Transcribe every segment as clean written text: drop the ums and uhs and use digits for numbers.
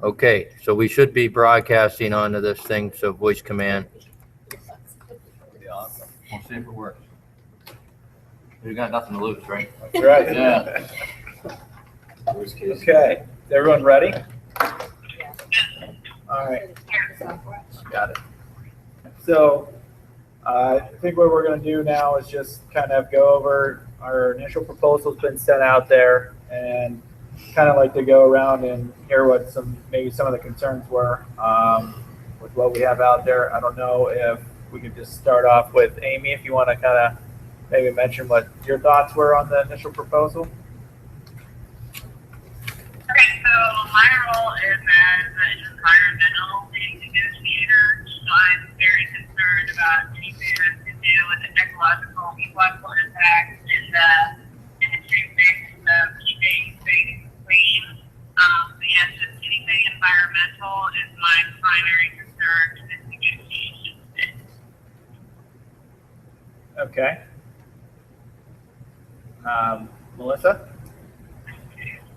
Okay, so we should be broadcasting onto this thing, so voice command. That'd be awesome. We'll see if it works. We've got nothing to lose, right? That's right. Yeah. Okay, is everyone ready? All right, got it. So I think what we're going to do now is just kind of go over our initial proposal's been sent out there, and kind of like to go around and hear what maybe some of the concerns were with what we have out there. I don't know if we could just start off with Amy, if you want to kind of maybe mention what your thoughts were on the initial proposal. Okay, so my role is as an environmental negotiator, so I'm very concerned about anything that has to do with the ecological impact and the industry mix of keeping things clean. And just anything environmental is my primary concern in this negotiation. Okay. Melissa?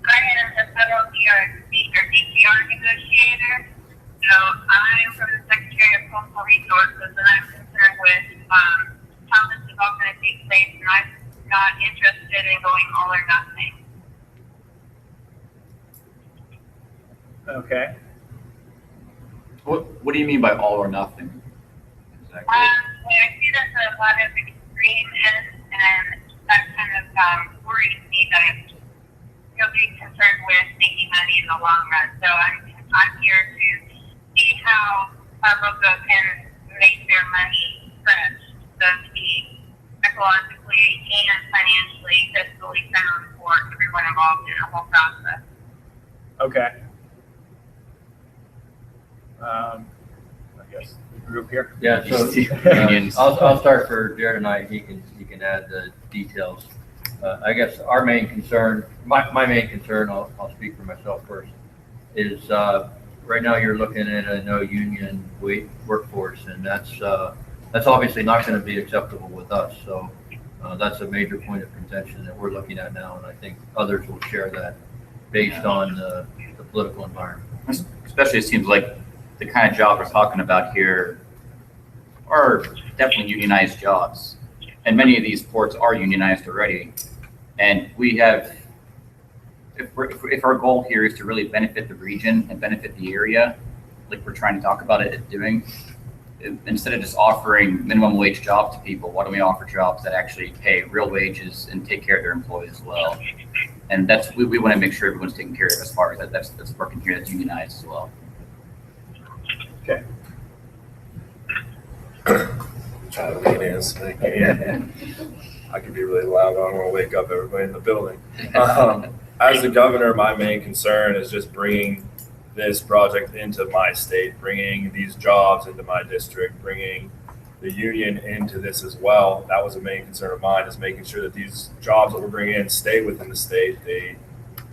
I am the federal DCR negotiator. So I'm from the Secretary of Coastal Resources, and I'm concerned with how this is all going to take place, and I'm not interested in going all or nothing. Okay. What do you mean by all or nothing? Exactly. I see there's a lot of extreme ends, and that kind of worries me that you'll be concerned with making money in the long run. So I'm here to see how Harborco can make their money fresh, so to be ecologically and financially fiscally sound for everyone involved in the whole process. Okay. I guess the group here. Yeah, so Unions. I'll start for Jared and he can add the details. I guess our main concern, my main concern, I'll speak for myself first, is right now you're looking at a no union workforce, and that's obviously not going to be acceptable with us. So that's a major point of contention that we're looking at now, and I think others will share that based on the political environment. Especially it seems like the kind of jobs we're talking about here are definitely unionized jobs. And many of these ports are unionized already. And we have, if our goal here is to really benefit the region and benefit the area, like we're trying to talk about it doing, instead of just offering minimum wage jobs to people, why don't we offer jobs that actually pay real wages and take care of their employees as well? And that's, we want to make sure everyone's taken care of as far as that's working here, that's unionized as well. Okay. Try to lean in so they can. I can be really loud. I don't want to wake up everybody in the building. As the governor, my main concern is just bringing this project into my state, bringing these jobs into my district, bringing the union into this as well. That was a main concern of mine, is making sure that these jobs that we're bringing in stay within the state.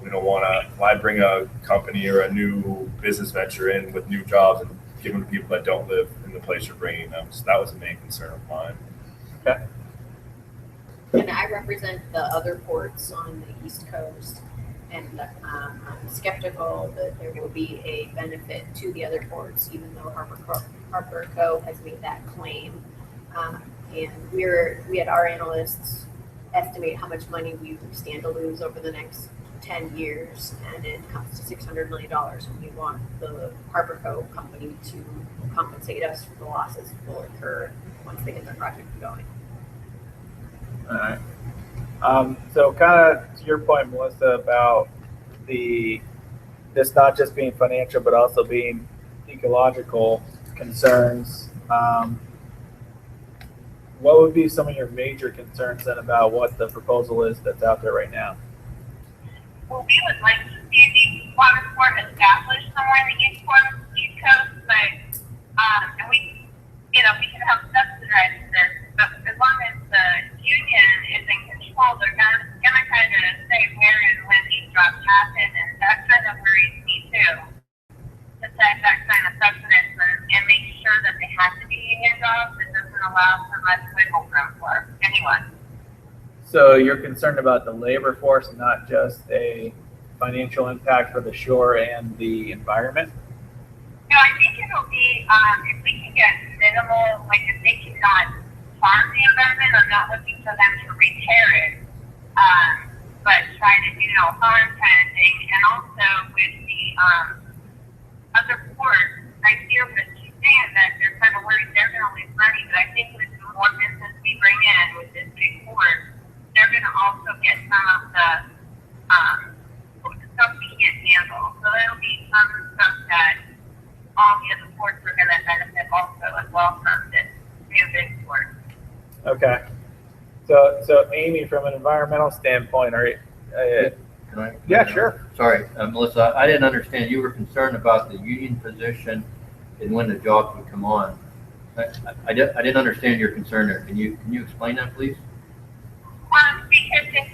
We don't want to, if I bring a company or a new business venture in with new jobs and give them to people that don't live in the place you're bringing them. So that was a main concern of mine. Okay. And I represent the other ports on the East Coast, and I'm skeptical that there will be a benefit to the other ports, even though Harborco has made that claim. And we had our analysts estimate how much money we stand to lose over the next 10 years, and it comes to $600 million, and we want the Harborco company to compensate us for the losses that will occur once they get their project going. All right. So kind of to your point, Melissa, about this not just being financial, but also being ecological concerns. What would be some of your major concerns then about what the proposal is that's out there right now? Well, we would like to see the waterport established somewhere in the East Coast, but and we can help subsidize this. But as long as the union is in control, they're gonna kind of say where and when these drops happen, and that kind of worries me too. To set that kind of precedence and make sure that they have to be union jobs, it doesn't allow for much wiggle room for anyone. So you're concerned about the labor force, not just a financial impact for the shore and the environment? No, I think it'll be, if we can get minimal, like if they cannot harm the environment, I'm not looking for them to repair it. But try to, harm kind of thing. And also with the, other ports, I hear what she's saying that they're kind of worried they're going to lose money, but I think with the more business we bring in with this big port, they're going to also get some of the, stuff we can't handle. So there'll be some stuff that all the other ports are going to benefit also as well from this new big port. Okay. So Amy, from an environmental standpoint, are you, Can I? yeah, sure. Sorry, Melissa, I didn't understand. You were concerned about the union position and when the jobs would come on. I didn't understand your concern there. Can you explain that, please? Because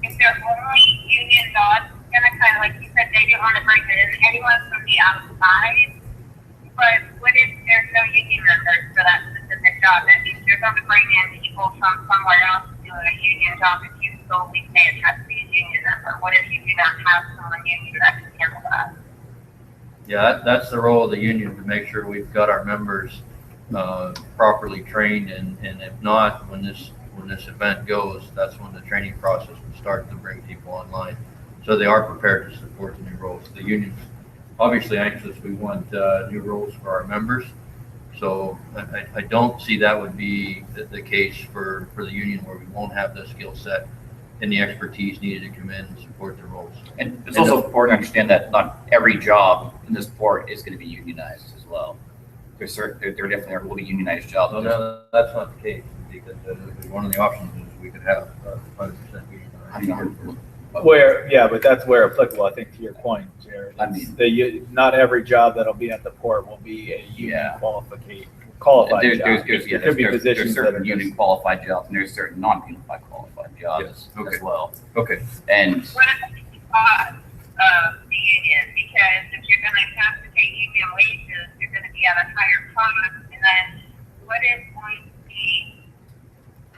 if they're only union jobs, it's gonna kind of, like you said, they didn't want to bring it in anyone from the outside. But what if there's no union members for that specific job? That means you're going to bring in people from somewhere else doing a union job if you solely say it has to be a union member. What if you do not have someone union that can handle that? Yeah, that's the role of the union, to make sure we've got our members properly trained, and if not, when this event goes, that's when the training process will start to bring people online. So they are prepared to support the new roles. The union's obviously anxious. We want new roles for our members. So I don't see that would be the case for the union, where we won't have the skill set and the expertise needed to come in and support the roles. And it's also important to understand that not every job in this port is going to be unionized as well. There definitely will be unionized jobs. No, that's not the case, because one of the options is we could have 100% union. But that's where applicable, I think, to your point, Jared. I mean, not every job that'll be at the port will be a union qualified job. There could be positions there's that are certain union qualified jobs, and there's certain non-union qualified jobs Okay. as well. Okay. And What is the cost of the union? Because if you're going to have to pay union wages, you're going to be at a higher cost. And then what is going to be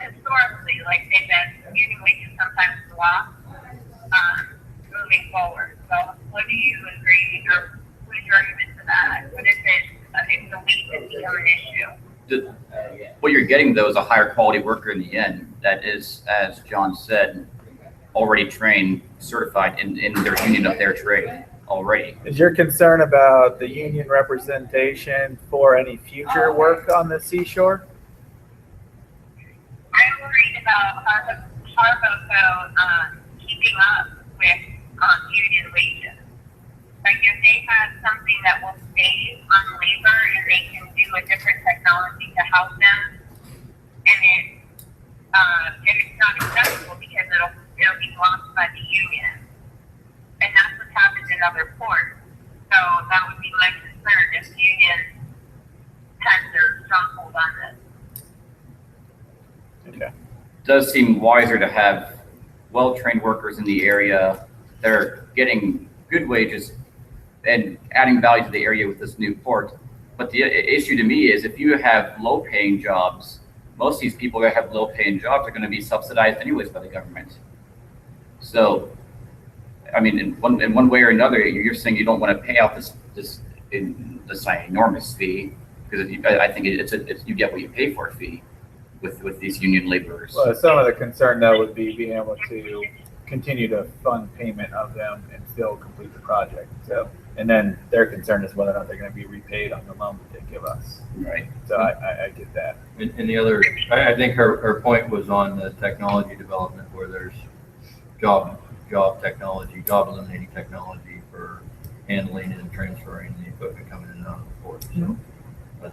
historically, like they've been, union wages sometimes go up moving forward. So what do you agree, or what is your argument to that? What is it if the wages become an issue? what you're getting, though, is a higher quality worker in the end that is, as John said, already trained, certified in their union of their trade already. Is your concern about the union representation for any future work on the seashore? I'm worried about Harborco keeping up with union wages. Like if they have something that will save on labor and they can do a different technology to help them, and it's not acceptable because it'll be blocked by the union. And that's what's happened in other ports. So that would be my concern if the union has their stronghold on this. Okay. It does seem wiser to have well-trained workers in the area that are getting good wages and adding value to the area with this new port. But the issue to me is, if you have low-paying jobs, most of these people that have low-paying jobs are going to be subsidized anyways by the government. So, I mean, in one way or another, you're saying you don't want to pay out this enormous fee, because I think it's you get what you pay for a fee with these union laborers. Well, some of the concern though would be being able to continue to fund payment of them and still complete the project. So, and then their concern is whether or not they're going to be repaid on the loan that they give us. Right. So I get that. And the other, I think her point was on the technology development, where there's job technology, job eliminating technology for handling and transferring the equipment coming in and out of the port. So,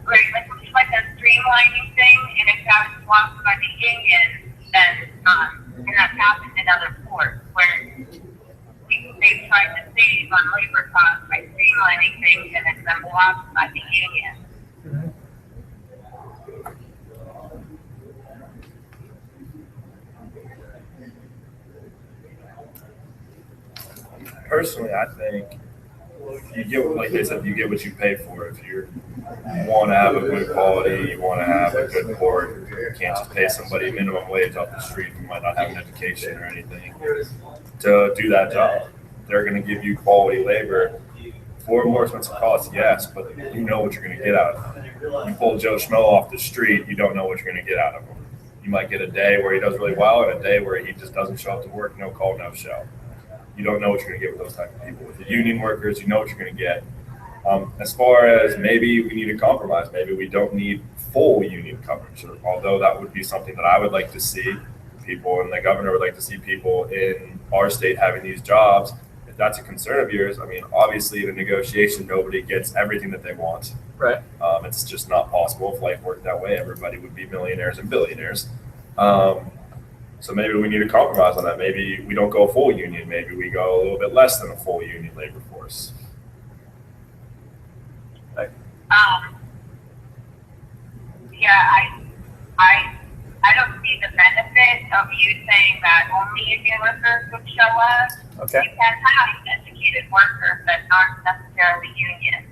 Right, like a streamlining thing, and if that was blocked by the union, then, and that's happened in other ports, where they've tried to save on labor costs by streamlining things, and it's been blocked by the union. Personally, I think you get, like they said, you get what you pay for. If you want to have a good quality, you want to have a good port, you can't just pay somebody minimum wage off the street who might not have an education or anything. to do that job. They're going to give you quality labor for a more expensive cost, yes, but you know what you're going to get out of them. You pull Joe Schmo off the street, you don't know what you're going to get out of him. You might get a day where he does really well and a day where he just doesn't show up to work, no call, no show. You don't know what you're going to get with those type of people. With the union workers, you know what you're going to get. As far as maybe we need a compromise, maybe we don't need full union coverage, although that would be something that I would like to see people, and the governor would like to see people in our state having these jobs. If that's a concern of yours, I mean, obviously in a negotiation, nobody gets everything that they want. Right. It's just not possible. If life worked that way, everybody would be millionaires and billionaires. So maybe we need a compromise on that. Maybe we don't go full union. Maybe we go a little bit less than a full union labor force. Yeah, I don't see the benefit of you saying that only union workers would show up. Okay. You can have educated workers that aren't necessarily union.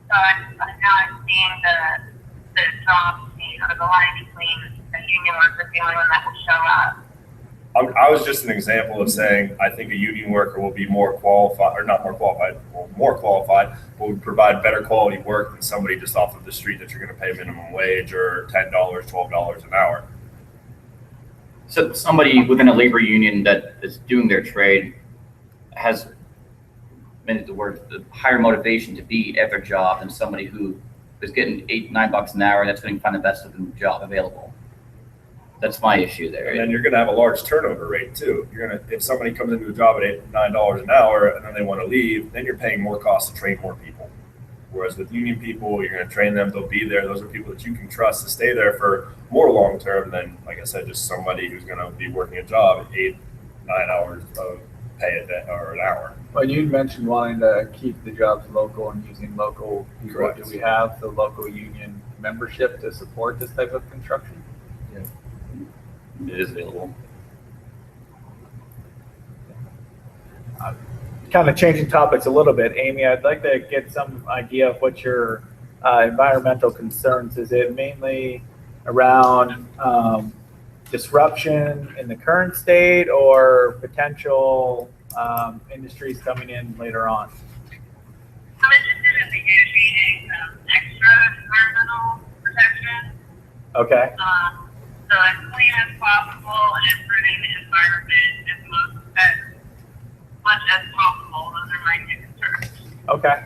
So I'm not seeing the job scene or the line between the union workers the only one that will show up. I was just an example of saying I think a union worker will be more qualified, or not more qualified, well, more qualified, but would provide better quality work than somebody just off of the street that you're going to pay minimum wage or $10, $12 an hour. So somebody within a labor union that is doing their trade has, many the word, the higher motivation to be at their job than somebody who is getting $8-9 an hour that's going to find the best of the job available. That's my issue there. And then you're going to have a large turnover rate too. You're going to, if somebody comes into a job at $8-9 an hour and then they want to leave, then you're paying more costs to train more people. Whereas with union people, you're going to train them, they'll be there. Those are people that you can trust to stay there for more long term than, like I said, just somebody who's going to be working a job at 8-9 hours of pay a day or an hour. Well, you mentioned wanting to keep the jobs local and using local people. Correct. Do we have the local union membership to support this type of construction? It is available. Kind of changing topics a little bit, Amy, I'd like to get some idea of what your environmental concerns. Is it mainly around disruption in the current state or potential industries coming in later on? I'm interested in negotiating some extra environmental protection. Okay. So as clean as possible and improving the environment as much as possible. Those are my two concerns. Okay.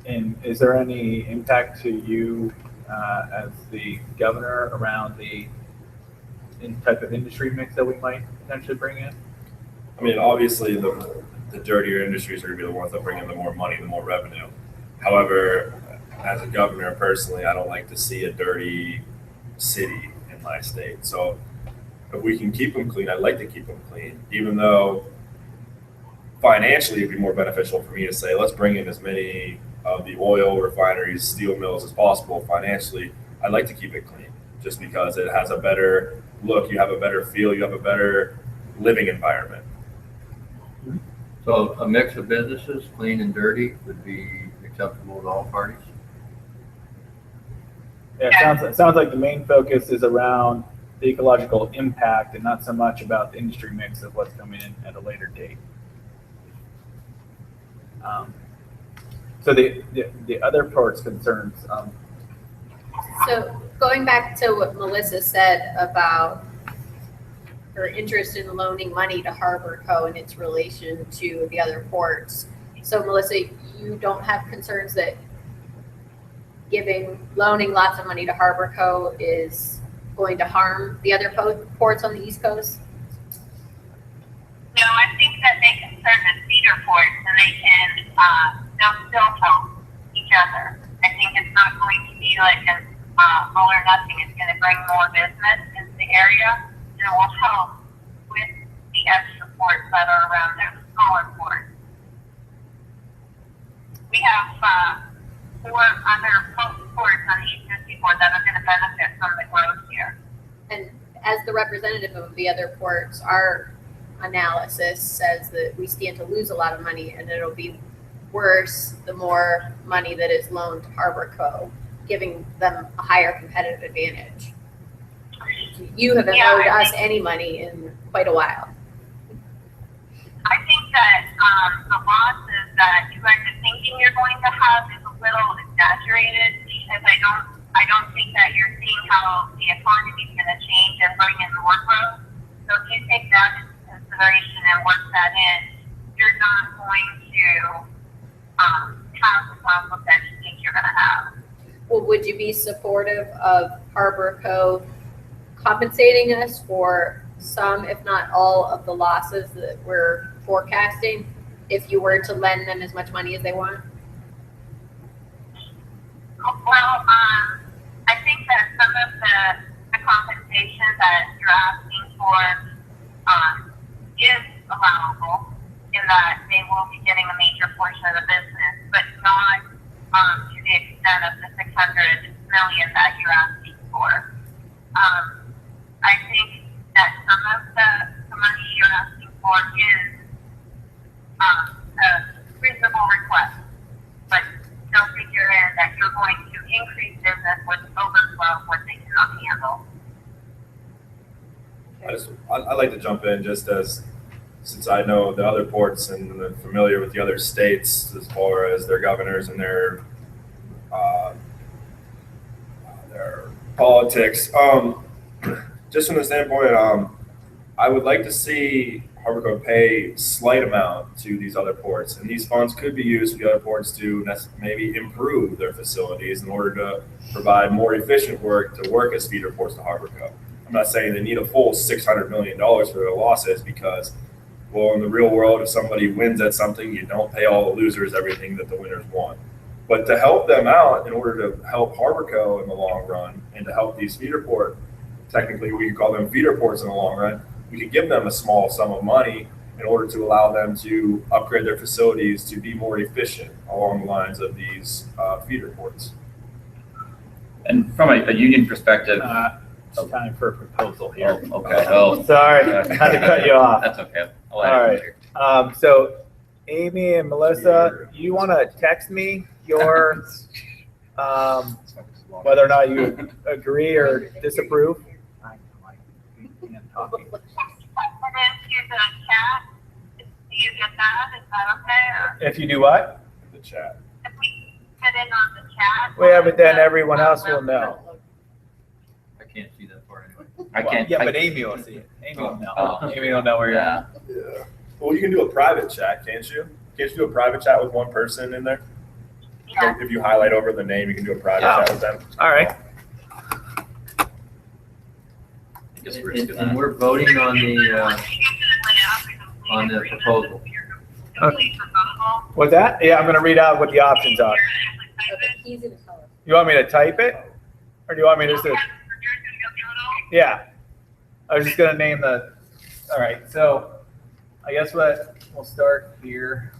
And is there any impact to you as the governor around the type of industry mix that we might potentially bring in? I mean, obviously the dirtier industries are going to be the ones that bring in the more money, the more revenue. However, as a governor personally, I don't like to see a dirty city in my state. So if we can keep them clean, I'd like to keep them clean, even though financially it'd be more beneficial for me to say, let's bring in as many of the oil refineries, steel mills as possible. Financially, I'd like to keep it clean just because it has a better look, you have a better feel, you have a better living environment. So a mix of businesses, clean and dirty, would be acceptable to all parties? Yeah, it sounds like the main focus is around the ecological impact and not so much about the industry mix of what's coming in at a later date. So the other parts concerns. So going back to what Melissa said about her interest in loaning money to Harborco and its relation to the other ports. So Melissa, you don't have concerns that loaning lots of money to Harborco is going to harm the other ports on the East Coast? No, I think that they can serve as feeder ports and they can, they'll still help each other. I think it's not going to be like an all or nothing. It's going to bring more business into the area and it will help with the extra ports that are around there, the smaller ports. We have 4 other ports on the East Seaboard that are going to benefit from the growth here. And as the representative of the other ports, our analysis says that we stand to lose a lot of money and it'll be worse the more money that is loaned to Harborco, giving them a higher competitive advantage. you haven't Yeah, owed I us any money in quite a while. I think that the losses that you guys are thinking you're going to have is a little exaggerated because I don't think that you're seeing how the economy is going to change and bring in more growth. So if you take that into consideration and work that in, you're not going to have the problem that you think you're going to have. Well, would you be supportive of Harborco compensating us for some, if not all, of the losses that we're forecasting if you were to lend them as much money as they want? Well, I think that some of the compensation that you're asking for is allowable in that they will be getting a major portion of the business, but not to the extent of the 600 million that you're asking for. I think that some of the money you're asking for is a reasonable request, but don't figure in that you're going to increase business with overflow what they cannot handle. I'd like to jump in just since I know the other ports and I'm familiar with the other states as far as their governors and their politics. Just from the standpoint, I would like to see Harborco pay slight amount to these other ports, and these funds could be used for the other ports to maybe improve their facilities in order to provide more efficient work to work as feeder ports to Harborco. I'm not saying they need a full $600 million for their losses because, well, in the real world, if somebody wins at something, you don't pay all the losers everything that the winners want. But to help them out in order to help Harborco in the long run and to help these feeder ports, technically we could call them feeder ports in the long run, we could give them a small sum of money in order to allow them to upgrade their facilities to be more efficient along the lines of these feeder ports. And from a union perspective, It's time for a proposal here. oh, okay, oh, Sorry, I had to cut you off. that's okay. I'll All add it right. later. So Amy and Melissa, you want to text me your whether or not you agree or disapprove? Put into the chat. Do you get that? Is that okay? Or If you do what? The chat. if we put in on the chat? Well, yeah, but then everyone else will know. I can't see that part anyway. I can't. Yeah, but Amy will see it. Amy will know. Oh. Amy will know where you're at. Yeah. Yeah. Well, you can do a private chat, can't you? Can't you do a private chat with one person in there? Yeah. If you highlight over the name, you can do a private Yeah. chat with them. All right. I guess we're just And gonna. we're voting on the proposal. What's that? Yeah, I'm going to read out what the options are. Okay, he's gonna tell us. You want me to type it? Or do you want me just to? Yeah. I was just going to name the. All right. So I guess we'll start here.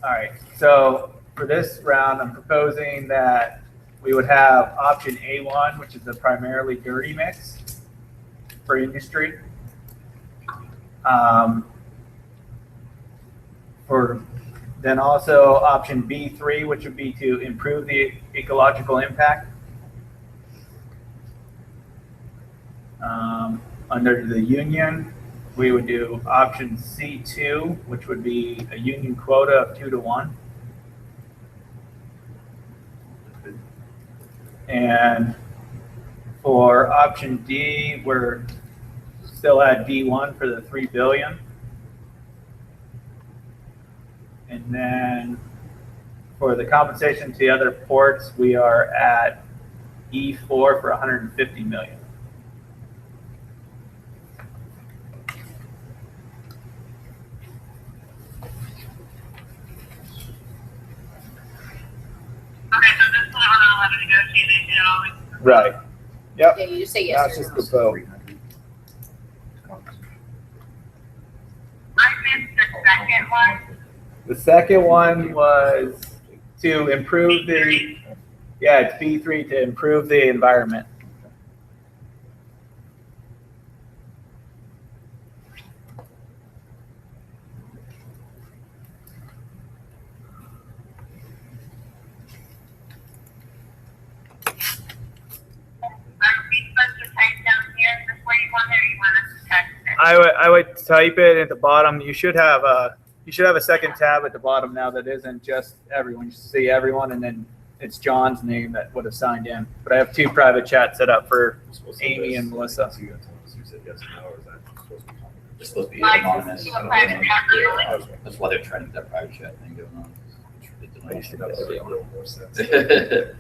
All right. So for this round, I'm proposing that we would have option A1, which is a primarily dirty mix for industry. For then also option B3, which would be to improve the ecological impact. Under the union, we would do option C2, which would be a union quota of 2-to-1. And for option D, we're still at D1 for the 3 billion. And then for the compensation to the other ports, we are at E4 for 150 million. Okay, so this one we're not allowed to negotiate anything. Right. Yep. Yeah, you just say That's yes or just no. the vote. I missed the second one. The second one was to improve the, yeah, it's B3 to improve the environment. I would type it at the bottom. You should have a second tab at the bottom now that isn't just everyone. You see everyone, and then it's John's name that would have signed in. But I have 2 private chats set up for Amy and Melissa. You said yes or no, or is that supposed to be? It's supposed to be Like, anonymous. do a private chat really? That's why they're trying to get that private chat thing going on. That would make a little more sense. We're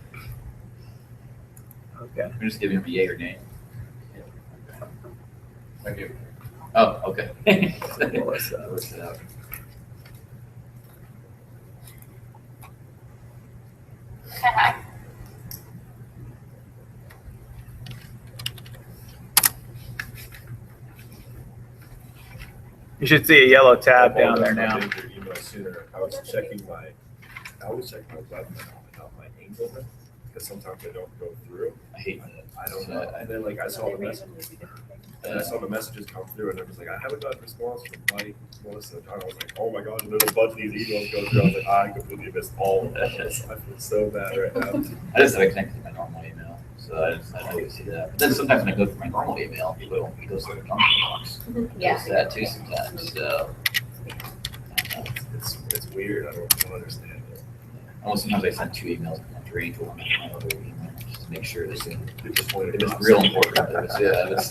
Okay. just giving them a yay or nay. Thank you. Oh, okay. Melissa. Works it out. Okay. You should see a yellow tab down there now. I didn't get your email sooner. I was checking my web mail, not my Angel, because sometimes they don't go through. I hate that. I don't know. And then like I saw the message, and I saw the messages come through, and it was like, I haven't got a response from Mike, Melissa, and John. I was like, oh my god, and then a bunch of these emails go through. I was like, I completely missed all of this. I feel so bad right now. I just have it connected to my normal email, so I don't even see that. But then sometimes when I go through my normal email, it goes to the junk box. Yeah. Does that too sometimes, so. It's weird. I don't understand it. Almost sometimes I send 2 emails after Angel one and my other email, just to make sure this thing, They just wanted if to it's not real send important. it. If it's,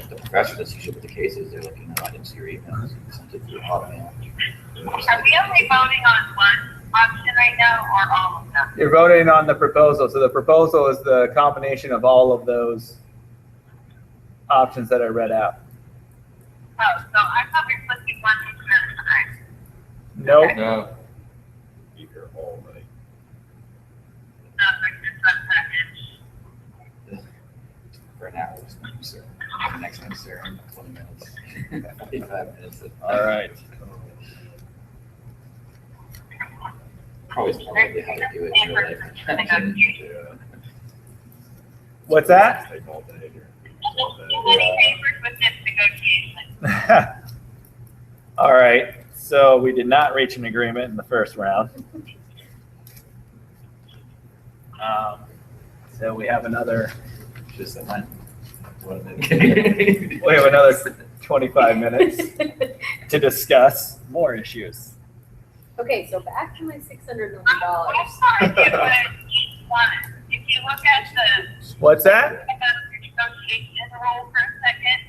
the professor that's usually with the cases, they're like, I didn't see your emails, you sent it through Hotmail. Are we only voting on one option right now, or all of them? You're voting on the proposal. So the proposal is the combination of all of those options that I read out. Oh, so I thought we were supposed to be one at a time. Nope. No, Be here all night. Not like this one package. For an hour, so the next one's there in 20 minutes, 45 minutes. All right. Probably probably how to do it in real life. Yeah. What's that? Take all day here. Too many papers with this negotiation. All right. So we did not reach an agreement in the first round. So we have another. Just a line. We have another 25 minutes to discuss more issues. Okay, so back to my $600 million. I'm sorry, but each one, if you look at the What's that? negotiation role for a second,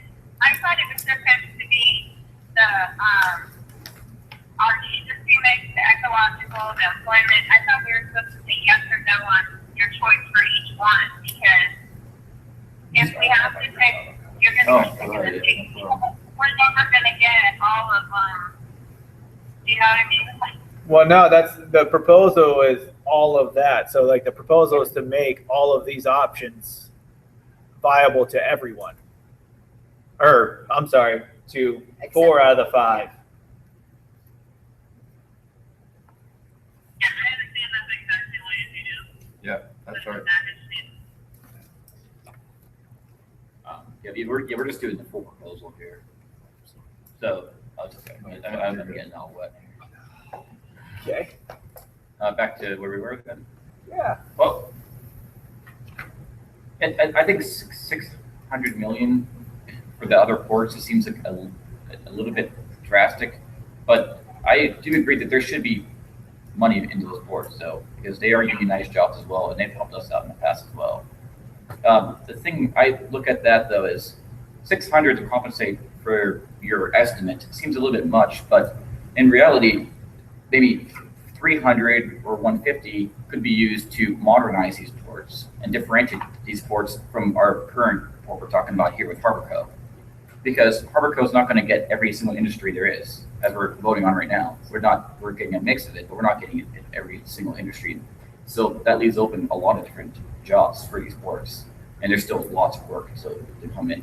I thought it was supposed to be the, our industry mix, the ecological, the employment. I thought we were supposed to say yes or no on your choice for each one, because if we have to pick, you're gonna be picking the same people. We're never gonna get all of them. You know what I mean? Like, Well, no, that's the proposal is all of that. So like the proposal is to make all of these options viable to everyone. Or I'm sorry, to 4 out of the 5. yeah, I understand that's exactly what you do. yeah, that's right. Yeah, we're just doing the full proposal here. So, I'm getting all wet. Okay. Back to where we were then. Yeah. Well, and I think 600 million for the other ports, it seems like a little bit drastic, but I do agree that there should be money into those ports, though, because they are unionized jobs as well, and they've helped us out in the past as well. The thing I look at that though is 600 to compensate for your estimate seems a little bit much, but in reality, maybe 300 or 150 could be used to modernize these ports and differentiate these ports from our current port we're talking about here with Harborco. Because Harborco is not going to get every single industry there is, as we're voting on right now. We're getting a mix of it, but we're not getting it in every single industry. So that leaves open a lot of different jobs for these ports, and there's still lots of work to come in.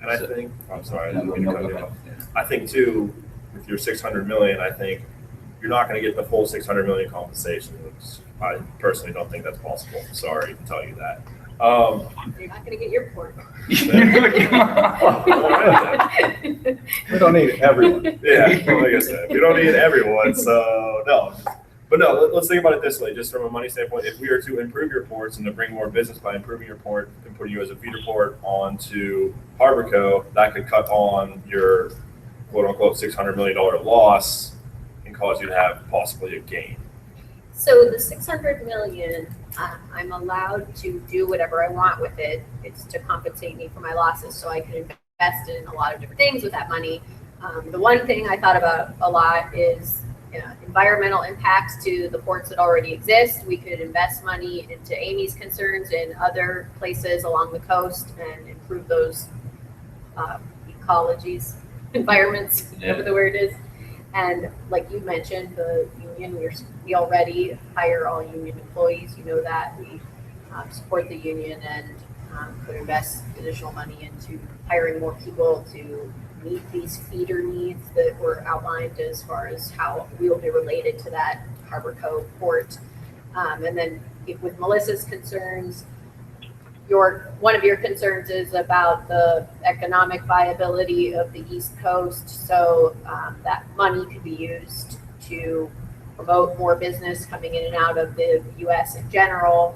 And I think, I'm sorry, I No, didn't mean to no, cut go you ahead. off. I think too, with your 600 million, I think you're not going to get the full 600 million compensation, which I personally don't think that's possible. Sorry to tell you that. You're not gonna get your port. We don't need everyone. Yeah, well, like I said, we don't need everyone, so no. But no, let's think about it this way, just from a money standpoint. If we are to improve your ports and to bring more business by improving your port and putting you as a feeder port onto Harborco, that could cut on your quote unquote $600 million loss and cause you to have possibly a gain. So the 600 million, I'm allowed to do whatever I want with it. It's to compensate me for my losses, so I can invest in a lot of different things with that money. The one thing I thought about a lot is environmental impacts to the ports that already exist. We could invest money into Amy's concerns in other places along the coast and improve those ecologies, environments, whatever the word is. And like you mentioned, the union, we already hire all union employees. You know that. We support the union and could invest additional money into hiring more people to meet these feeder needs that were outlined as far as how we will be related to that Harborco port. And then with Melissa's concerns, one of your concerns is about the economic viability of the East Coast. So that money could be used to promote more business coming in and out of the U.S. in general,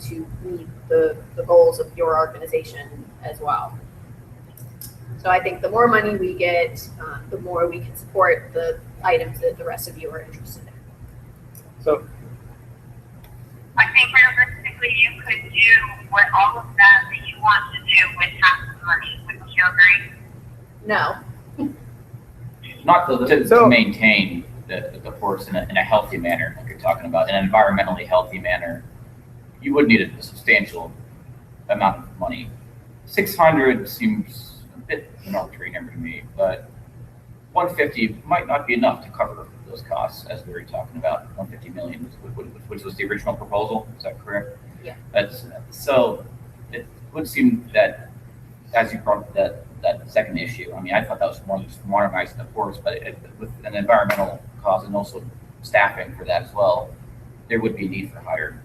to meet the goals of your organization as well. So I think the more money we get, the more we can support the items that the rest of you are interested in. So I think realistically, you could do what all of that you want to do with half the money. Would you agree? No. Not to maintain the ports in a healthy manner, like you're talking about, in an environmentally healthy manner, you would need a substantial amount of money. 600 seems a bit an arbitrary number to me, but 150 might not be enough to cover those costs, as we were talking about. 150 million, which was the original proposal. Is that correct? Yeah. So it would seem that, as you brought that second issue, I mean, I thought that was more just modernizing the ports, but with an environmental cost and also staffing for that as well, there would be a need for higher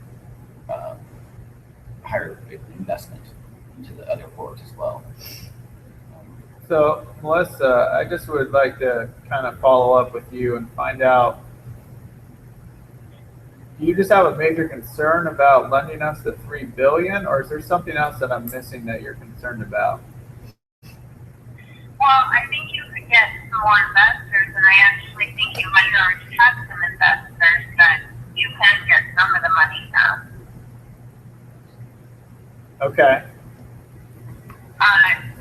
investment into the other ports as well. So, Melissa, I just would like to kind of follow up with you and find out, do you just have a major concern about lending us the $3 billion, or is there something else that I'm missing that you're concerned about? Well, I think you could get some more investors, and I actually think you might already have some investors that you can get some of the money from. Okay.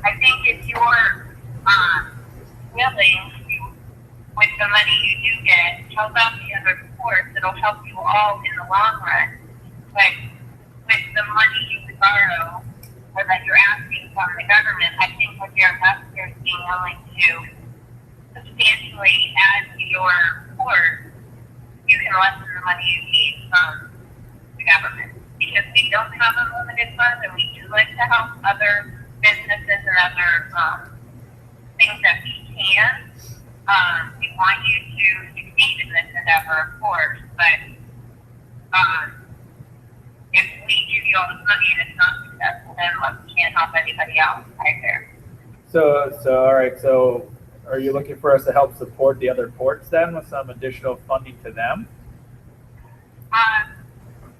I think if you're willing to, with the money you do get, help out the other ports, it'll help you all in the long run. But with the money you could borrow, or that you're asking from the government, I think with your investors being willing to substantially add to your port, you can lessen the money you need from the government. Because we don't have unlimited funds, and we do like to help other businesses and other things that we can. We want you to succeed in this endeavor, of course, but if we give you all the money and it's not successful, then we can't help anybody else either. So all right. So, are you looking for us to help support the other ports then with some additional funding to them?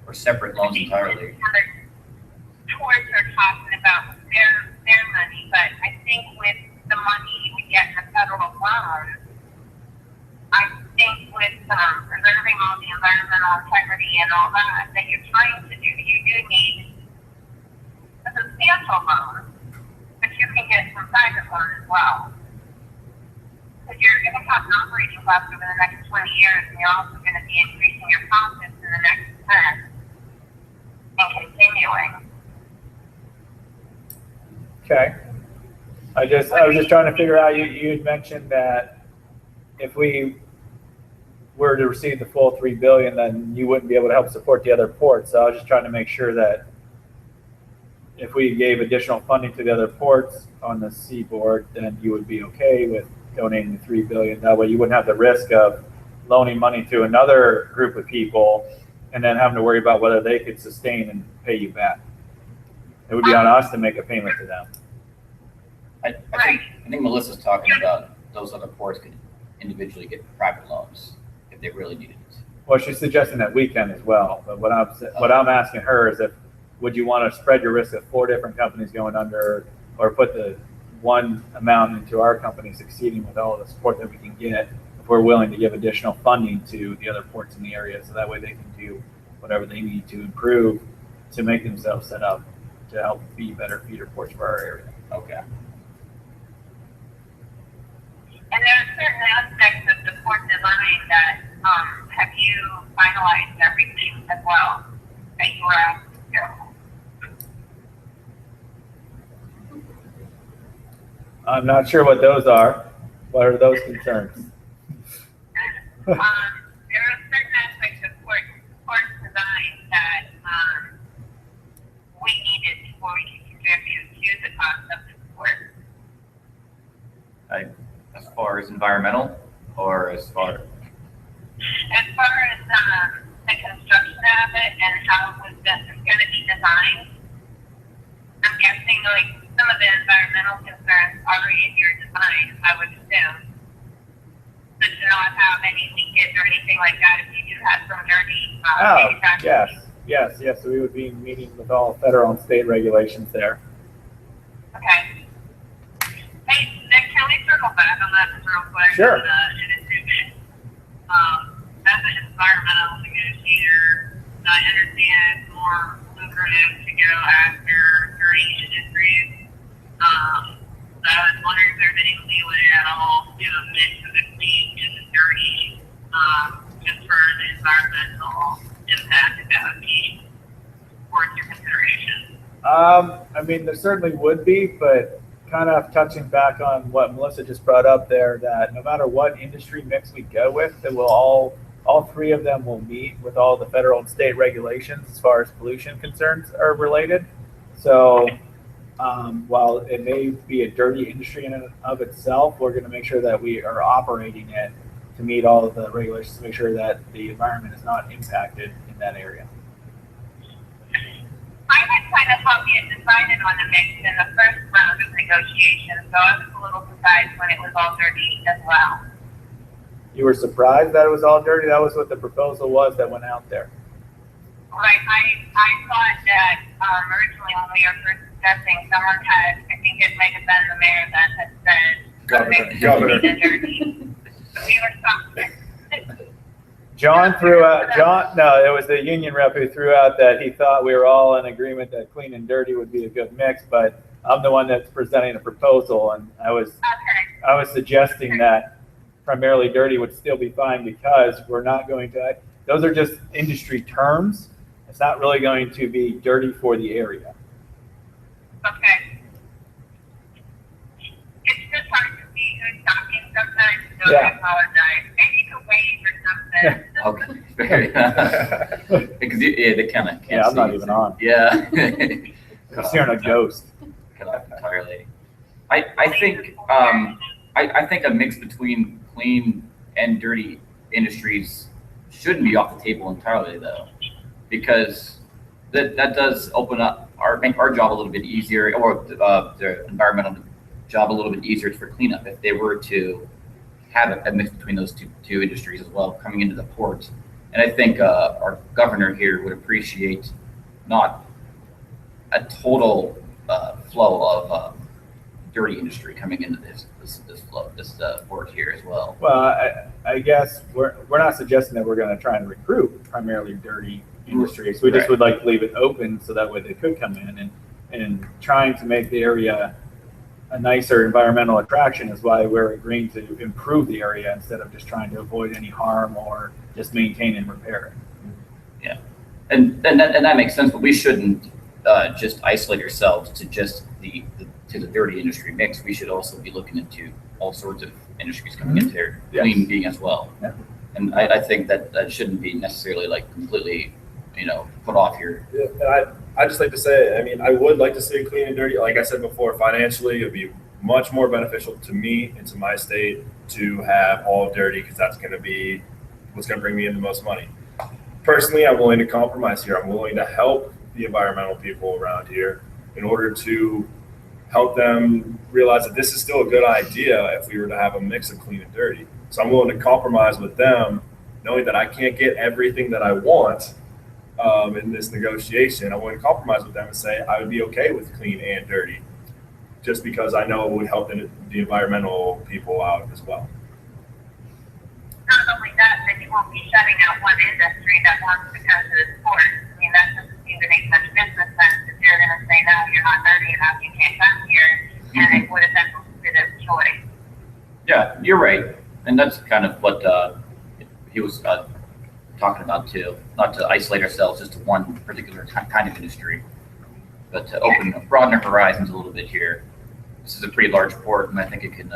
Or separate loans entirely. Other tours are talking about their money, but I think with the money we get in the federal loan, I think with preserving all the environmental integrity and all that you're trying to do, you do need a substantial loan, but you can get some private loan as well. Because you're going to have an operating cost over the next 20 years, and you're also going to be increasing your profits in the next 10 and continuing. Okay. I was just trying to figure out, you had mentioned that if we were to receive the full $3 billion, then you wouldn't be able to help support the other ports. So I was just trying to make sure that if we gave additional funding to the other ports on the seaboard, then you would be okay with donating the $3 billion. That way you wouldn't have the risk of loaning money to another group of people and then having to worry about whether they could sustain and pay you back. It would be on us to make a payment to them. I think Melissa's talking about those other ports could individually get private loans if they really needed it. Well, she's suggesting that weekend as well, but what I'm asking her is would you want to spread your risk of 4 different companies going under, or put the one amount into our company succeeding with all the support that we can get, if we're willing to give additional funding to the other ports in the area, so that way they can do whatever they need to improve to make themselves set up to help be better feeder ports for our area. Okay. And there are certain aspects of the port design that, have you finalized everything as well that you were asked to do? I'm not sure what those are. What are those concerns? There are certain aspects of port design that, we needed before we could contribute to the cost of the port. As far as environmental, or as far? As far as the construction of it and how it was going to be designed, I'm guessing like some of the environmental concerns already in your design, I would assume. So to not have any leakage or anything like that if you do have some dirty manufacturing. Yes. So we would be meeting with all federal and state regulations there. Okay. Hey, Nick, can we circle back on that just real quick? Sure. As an environmental negotiator, I understand it's more lucrative to go after dirty industries. So I was wondering if there's any leeway at all to a mix of the clean and the dirty, just for the environmental impact that would be worth your consideration. I mean, there certainly would be, but kind of touching back on what Melissa just brought up there, that no matter what industry mix we go with, that will all 3 of them will meet with all the federal and state regulations as far as pollution concerns are related. So while it may be a dirty industry in and of itself, we're going to make sure that we are operating it to meet all of the regulations, to make sure that the environment is not impacted in that area. I had kind of thought we had decided on a mix in the first round of negotiations, so I was a little surprised when it was all dirty as well. You were surprised that it was all dirty? That was what the proposal was that went out there. Right, I thought that originally when we were first discussing, someone had, I think it might have been the mayor that had said, Governor. Dirty. So we were shocked. John threw out, no, it was the union rep who threw out that he thought we were all in agreement that clean and dirty would be a good mix, but I'm the one that's presenting a proposal, and I was suggesting that primarily dirty would still be fine, because we're not going to, those are just industry terms. It's not really going to be dirty for the area. Okay. It's just hard to see who's talking sometimes, so Yeah. I apologize. Maybe you could wave or something. Okay. Very. Because they kind of can't Yeah, I'm see not you, even so- on. Yeah. I'm staring at a ghost. Cut off entirely. I think I think a mix between clean and dirty industries shouldn't be off the table entirely, though, because that does open up make our job a little bit easier, or the environmental job a little bit easier for cleanup if they were to have a mix between those two industries as well coming into the port. And I think our governor here would appreciate not a total flow of dirty industry coming into this port here as well. Well, I guess we're not suggesting that we're going to try and recruit primarily dirty industries. We just Right. would like to leave it open so that way they could come in, and trying to make the area a nicer environmental attraction is why we're agreeing to improve the area instead of just trying to avoid any harm or just maintain and repair it. Yeah, and that makes sense, but we shouldn't just isolate ourselves to just the dirty industry mix. We should also be looking into all sorts of industries coming into here, Yes. clean being as well. Yeah. And I think that shouldn't be necessarily like completely, put off here. Yeah, and I just like to say, I mean, I would like to see it clean and dirty. Like I said before, financially, it would be much more beneficial to me and to my state to have all dirty, because that's going to be what's going to bring me in the most money. Personally, I'm willing to compromise here. I'm willing to help the environmental people around here in order to help them realize that this is still a good idea if we were to have a mix of clean and dirty. So I'm willing to compromise with them knowing that I can't get everything that I want in this negotiation, I wouldn't compromise with them and say I would be okay with clean and dirty, just because I know it would help the environmental people out as well. Not only that, then you won't be shutting out one industry that wants to come to the port. I mean, that doesn't seem to make much business sense if you're going to say, no, you're not dirty enough, you can't come here, and it would have been a bit of choice. Yeah, you're right. And that's kind of what he was talking about too. Not to isolate ourselves just to one particular kind of industry, but to broaden our horizons a little bit here. This is a pretty large port, and I think it can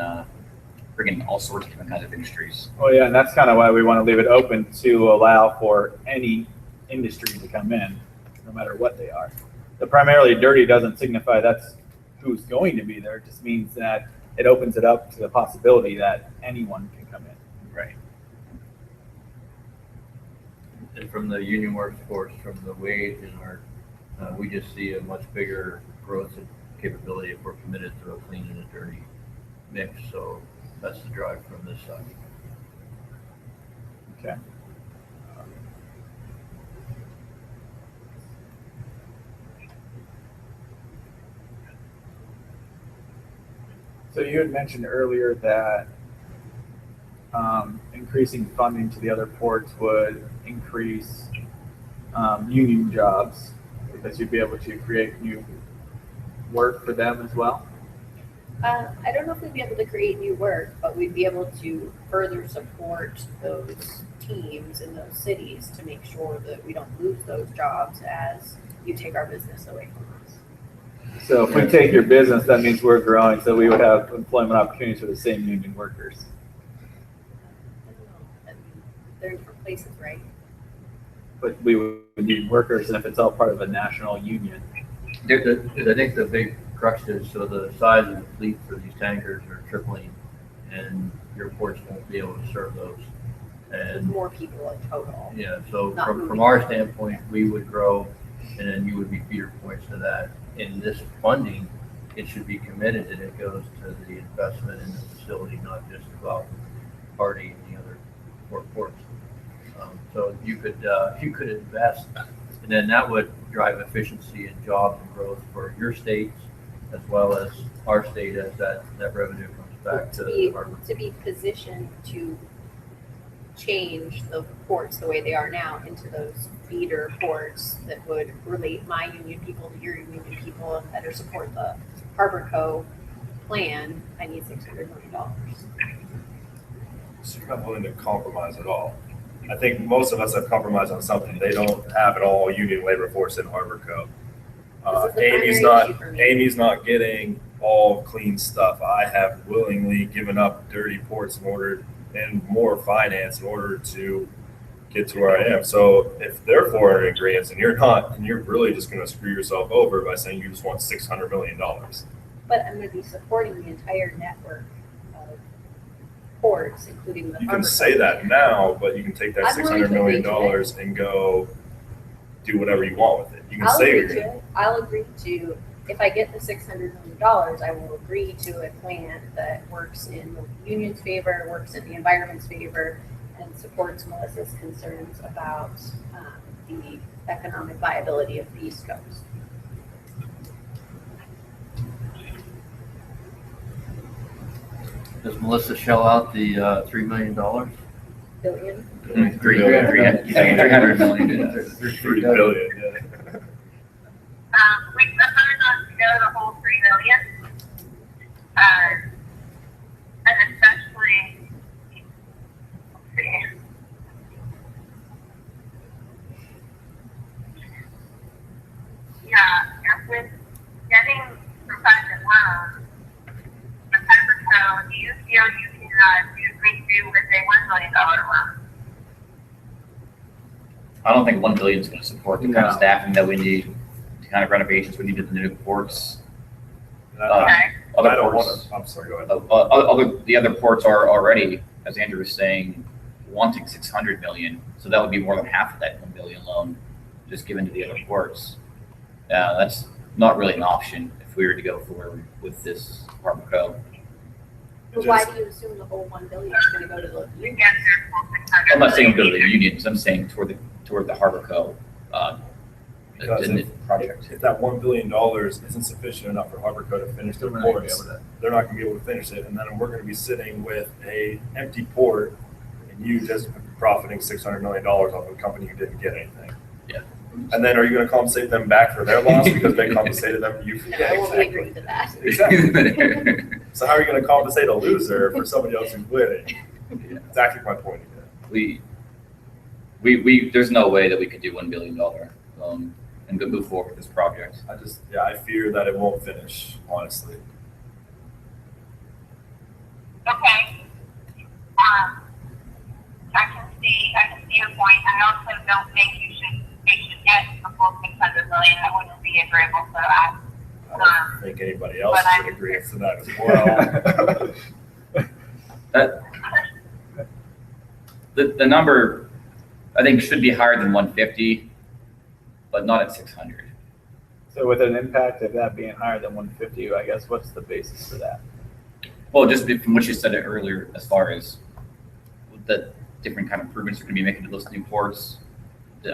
bring in all sorts of different kinds of industries. Oh yeah, and that's kind of why we want to leave it open to allow for any industry to come in, no matter what they are. The primarily dirty doesn't signify that's who's going to be there. It just means that it opens it up to the possibility that anyone can come in. Right. And from the union workforce, from the wage and we just see a much bigger growth and capability if we're committed to a clean and a dirty mix. So that's the drive from this side. Okay. So you had mentioned earlier that increasing funding to the other ports would increase union jobs because you'd be able to create new work for them as well. I don't know if we'd be able to create new work, but we'd be able to further support those teams in those cities to make sure that we don't lose those jobs as you take our business away from us. So if we take your business, that means we're growing, so we would have employment opportunities for the same union workers. I don't know. I mean, they're in different places, right? But we would need workers, and if it's all part of a national union. I think the big crux is, so the size of the fleet for these tankers are tripling, and your ports won't be able to serve those. And More people in total. yeah, so Not from moving. our standpoint, we would grow, and then you would be feeder points to that. In this funding, it should be committed that it goes to the investment in the facility, not just about Hardy and the other four ports. So you could invest, and then that would drive efficiency and jobs and growth for your states as well as our state as that revenue comes back to the harbor. To be positioned to change the ports the way they are now into those feeder ports that would relate my union people to your union people and better support the Harborco plan, I need $600 million. So you're not willing to compromise at all. I think most of us have compromised on something. They don't have an all union labor force in Harborco. This is the primary issue for me. Amy's not getting all clean stuff. I have willingly given up dirty ports and more finance in order to get to where I am. So if they're for an agreement and you're not, then you're really just going to screw yourself over by saying you just want $600 million. But I'm going to be supporting the entire network of ports, including the You can Harborco say that plan. now, but you can take that I'm willing $600 to million agree to and go do whatever you want with it. You can I'll say agree you're to going to. it. I'll agree to, if I get the $600 million, I will agree to a plan that works in the union's favor, works in the environment's favor, and supports Melissa's concerns about the economic viability of the East Coast. Does Melissa shell out the $3 million? Billion? Three hundred million. $3 billion. Yeah. We prefer not to go the whole $3 million. And especially, let's see. Yeah, with getting private loans, the Harborco, do you feel you can do with a $1 million loan? I don't think 1 billion is going to support the kind of No. staffing that we need, the kind of renovations we need at the new ports. And I Okay. Other don't ports, want to, I'm sorry, go ahead. the other ports are already, as Andrew was saying, wanting 600 million. So that would be more than half of that 1 billion loan just given to the other ports. That's not really an option if we were to go forward with this Harborco. But why do you assume the whole 1 billion is gonna go to the We union? get their full 600 I'm not saying go to million. the unions, I'm saying toward the Harborco, Because the project. If that $1 billion isn't sufficient enough for Harborco to finish their We're not gonna be ports, able to- they're not gonna be able to finish it, and then we're gonna be sitting with a empty port, and you just profiting $600 million off of a company who didn't get anything. Yeah. And then are you gonna compensate them back for their loss because they compensated them? You, No, yeah, I won't be exactly. agreeing to that. Exactly. So how are you gonna compensate a loser for somebody else who's winning? Yeah. Exactly my point again. We, there's no way that we could do $1 billion, and go move forward with this project. I fear that it won't finish, honestly. Okay. I can see your point. I also don't think they should get the full 600 million. I wouldn't be agreeable to that. I don't think anybody else But would agree to that as well. That, the number, I think, should be higher than 150, but not at 600. So with an impact of that being higher than 150, I guess what's the basis for that? Well, just from what you said earlier, as far as the different kind of improvements we're going to be making to those new ports,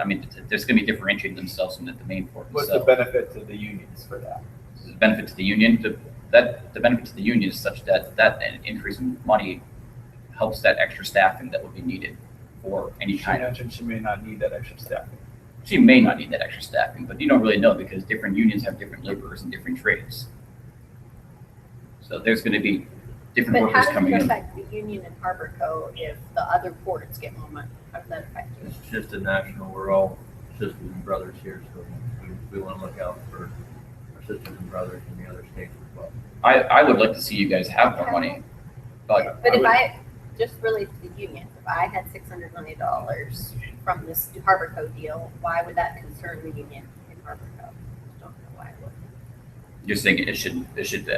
I mean, there's going to be differentiating themselves from the main port. What's the benefit to the unions for that? The benefit to the union, the benefit to the union is such that an increase in money helps that extra staffing that would be needed for any She kind of. mentioned she may not need that extra staffing. She may not need that extra staffing, but you don't really know because different unions have different laborers and different trades. So there's going to be different But workers how does coming it in. affect the union and Harborco if the other ports get more money? How does that affect you? It's just a national, we're all sisters and brothers here, so we want to look out for our sisters and brothers in the other states as well. I would like to see you guys have more money, but But if would- I, just relate to the union, if I had $600 million from this Harborco deal, why would that concern the union in Harborco? Don't know why it would. you're saying it should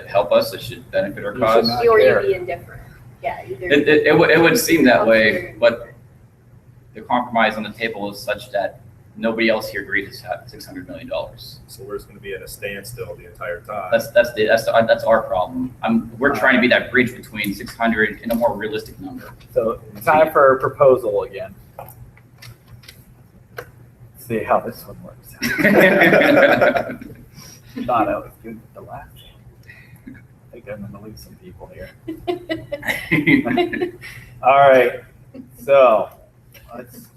help us, it should benefit our You should cause. not Or care. you'd be indifferent. Yeah, either. It would seem that way, but the compromise on the table is such that nobody else here agrees to have $600 million. So we're just gonna be at a standstill the entire time. That's our problem. We're trying to be that bridge between 600 and a more realistic number. So time for a proposal again. See how this one works out. Thought I was good with the last one. I think I'm gonna lose some people here. All right, so let's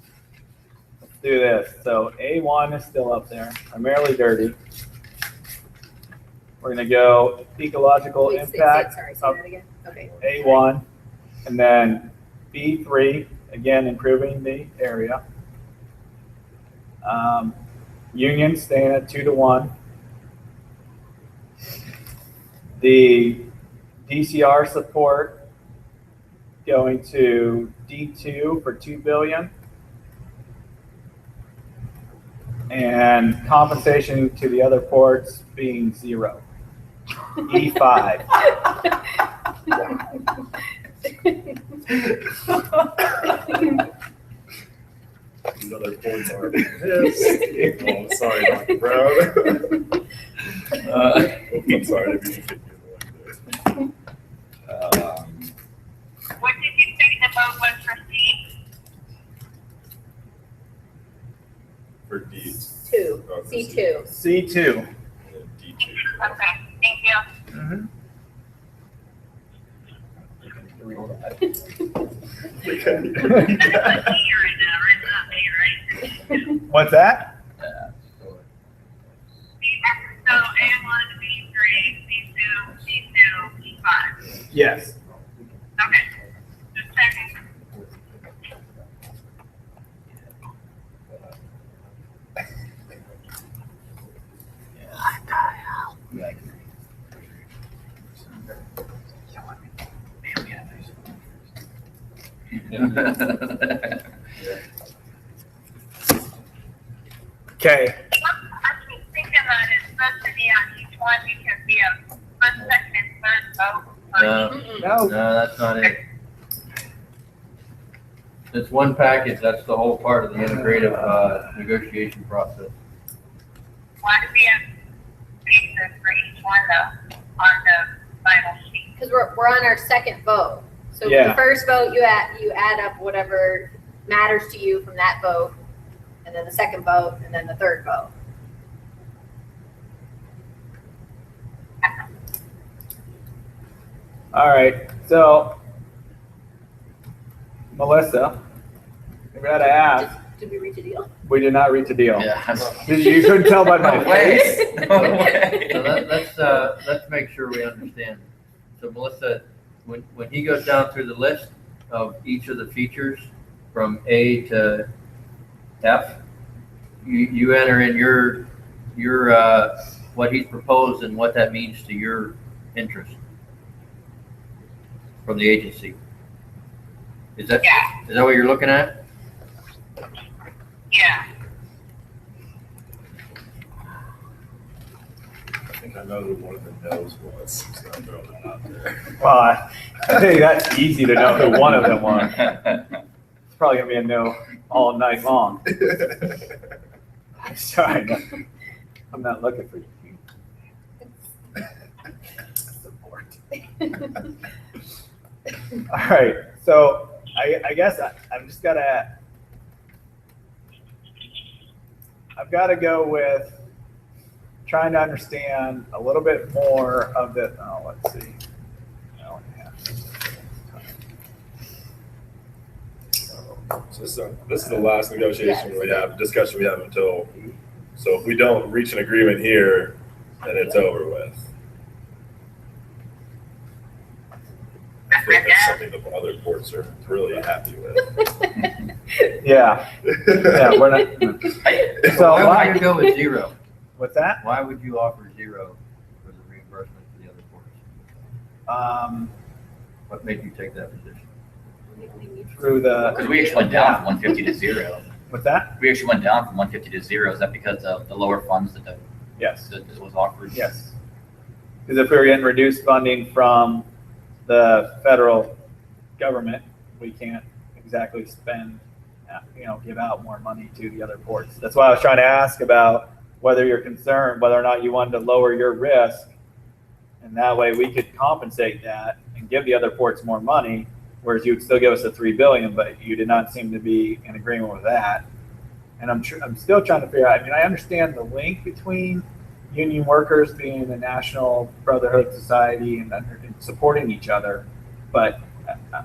do this. So A1 is still up there, primarily dirty. We're gonna go ecological Wait, impact. Sorry, say up that again. Okay. A1, and then B3, again, improving the area. Union staying at 2-1. The DCR support going to D2 for 2 billion. And compensation to the other ports being 0. E5. These other points are pissed. Oh, sorry, Dr. Brown. I'm sorry to be picky like this. What did you say the vote was for C? For D. Two, Oh, for C2. C2. D2. Okay, thank you. This is a C right now, right? Not A, right? What's that? So A1, B3, C2, C2, C5. Yes. Okay. Just checking. Okay. I keep thinking that it's supposed to be on each one because we have first, second, and third vote. No, Mm-mm. No. no, that's not it. It's one package, that's the whole part of the integrative negotiation process. Why do we have spaces for each one though on the final sheet? because we're on our second vote. So Yeah. the first vote, you add up whatever matters to you from that vote, and then the second vote, and then the third vote. All right, so Melissa, we gotta ask. Did we reach a deal? We did not reach a deal. Yeah. You couldn't tell by my No face. way. No way. So let's make sure we understand. So Melissa, when he goes down through the list of each of the features from A to F, you enter in your what he's proposed and what that means to your interest from the agency. Is that what you're looking at? Yeah. I think I know who one of the no's was, so I'm throwing that out there. Well, I think that's easy to know who one of them was. It's probably gonna be a no all night long. I'm sorry, I'm not looking for you. Support. All right, so I guess I've just gotta, I've gotta go with trying to understand a little bit more of the, let's see. Hour and a half. So this is the last negotiation we have, discussion we have until, so if we don't reach an agreement here, then it's over with. I think that's something that other courts are really happy with. Yeah, yeah, we're not. So Why why, would you go with zero? what's that? Why would you offer zero for the reimbursement for the other courts? What made you take that position? Through the, Because we actually went down from 150 to zero. what's that? We actually went down from 150 to zero. Is that because of the lower funds that Yes, that was offered? yes. Because if we were getting reduced funding from the federal government, we can't exactly spend, give out more money to the other ports. That's why I was trying to ask about whether you're concerned, whether or not you wanted to lower your risk. And that way we could compensate that and give the other ports more money, whereas you would still give us the $3 billion, but you did not seem to be in agreement with that. And I'm still trying to figure out, I understand the link between union workers being a national brotherhood society and supporting each other, but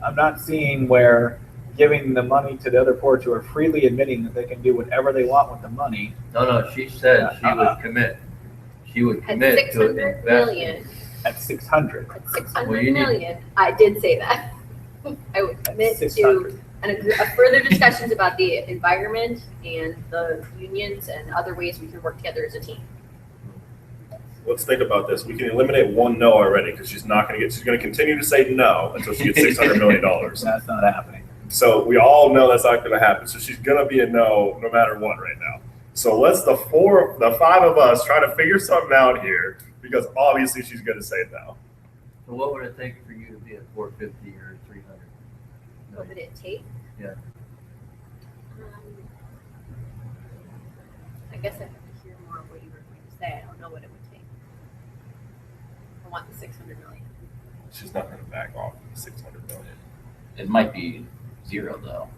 I'm not seeing where giving the money to the other ports who are freely admitting that they can do whatever they want with the money. No, she said she would commit. She would At commit to 600 invest. million, At 600. at 600 Well, you need- million, I did say that. I would commit to 600. further discussions about the environment and the unions and other ways we can work together as a team. Let's think about this. We can eliminate one no already because she's not going to get, she's going to continue to say no until she gets $600 million. That's not happening. So we all know that's not going to happen. So she's going to be a no matter what right now. So let's the five of us try to figure something out here because obviously she's going to say no. So what would it take for you to be at 450 or 300? What would it take? Yeah. I guess I have to hear more of what you were going to say. I don't know what it would take. I want the 600 million. She's not going to back off the 600 million. It might be zero though.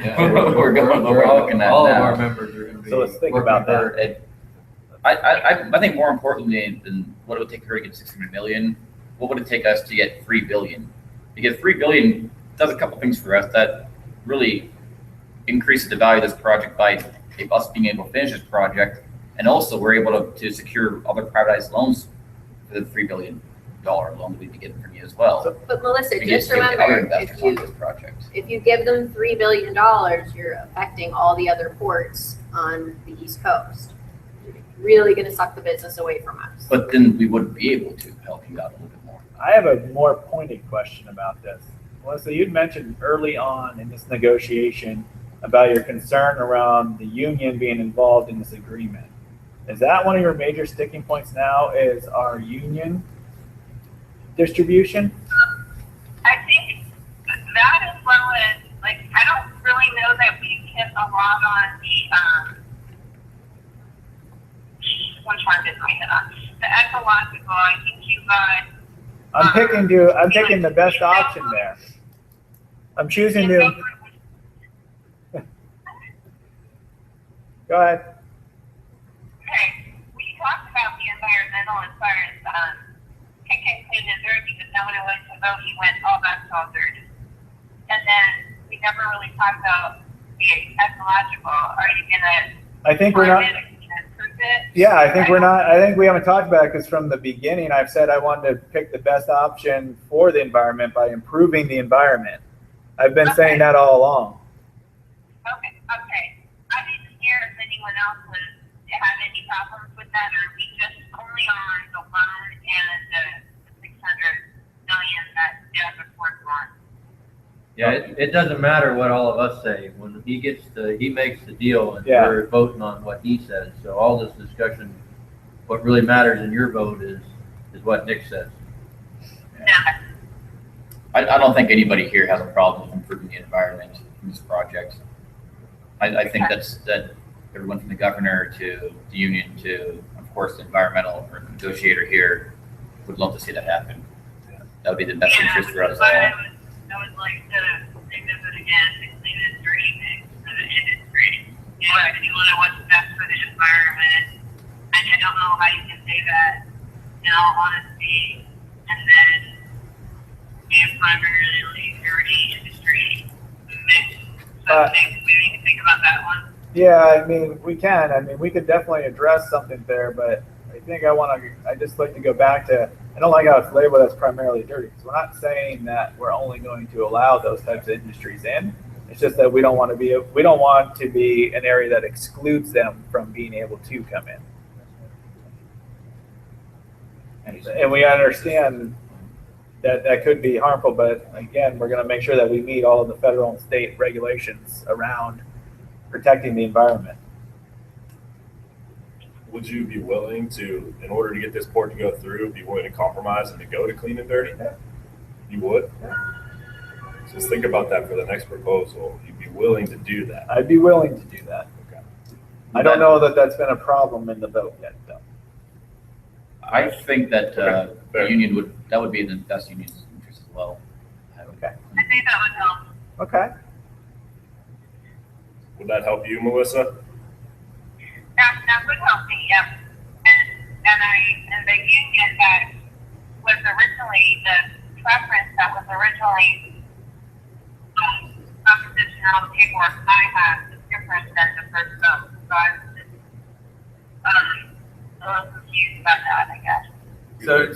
Yeah. We're looking at all now. of our members are going to be. So let's think working about that. hard. I think more importantly than what it would take her to get 600 million, what would it take us to get 3 billion? Because 3 billion does a couple things for us that really increases the value of this project by us being able to finish this project, and also we're able to secure other privatized loans for the $3 billion loan that we'd be getting from you as well. But Melissa, To get just other remember, investors on this project. if you give them $3 billion, you're affecting all the other ports on the East Coast. You're really going to suck the business away from us. But then we wouldn't be able to help you out a little bit more. I have a more pointed question about this. Melissa, you'd mentioned early on in this negotiation about your concern around the union being involved in this agreement. Is that one of your major sticking points now, is our union distribution? I think that as well as, I don't really know that we've hit a lot on the, which one did we hit on? The ecological, I think you got I'm picking the best option there. I'm choosing to, go ahead. Okay, we talked about the environmental as far as, kicking clean and dirty, but then when it went to vote, he went, oh, that's all dirty. And then we never really talked about the ecological. Are you gonna? I think we're not. Improve it? Yeah, I think we're not. I think we haven't talked about it because from the beginning, I've said I wanted to pick the best option for the environment by improving the environment. I've been saying that all along. Okay. I didn't hear if anyone else had any problems with that, or are we just only on the loan and the 600 million that the other board wants? Yeah, it doesn't matter what all of us say. When he makes the deal and Yeah. we're voting on what he says. So all this discussion, what really matters in your vote is what Nick says. Yeah. I don't think anybody here has a problem with improving the environment in this project. I think that everyone from the governor to the union to, of course, the environmental or negotiator here would love to see that happen. That would be the best interest for us all. I would like to revisit again the clean and dirty mix for the industry. You know what's best for the environment. And I don't know how you can say that in all honesty and then be a primarily dirty industry mix. So maybe we can think about that one. Yeah, I mean, we can. I mean, we could definitely address something there, but I think I just like to go back to, I don't like how it's labeled as primarily dirty. So we're not saying that we're only going to allow those types of industries in. It's just that we don't want to be an area that excludes them from being able to come in. And we understand that could be harmful, but again, we're going to make sure that we meet all of the federal and state regulations around protecting the environment. Would you be willing to, in order to get this port to go through, be willing to compromise and to go to clean and dirty? Yeah. You would? Just think about that for the next proposal. You'd be willing to do that. I'd be willing to do that. Okay. I don't know that that's been a problem in the vote yet, though. I think that Okay, fair. the union that would be in the best union's interest as well. Okay. I think that would help. Okay. Would that help you, Melissa? That would help me, yep. And the union that was originally the preference that was originally opposition on the paperwork I had is different than the first vote. So I was just a little confused about that, I guess.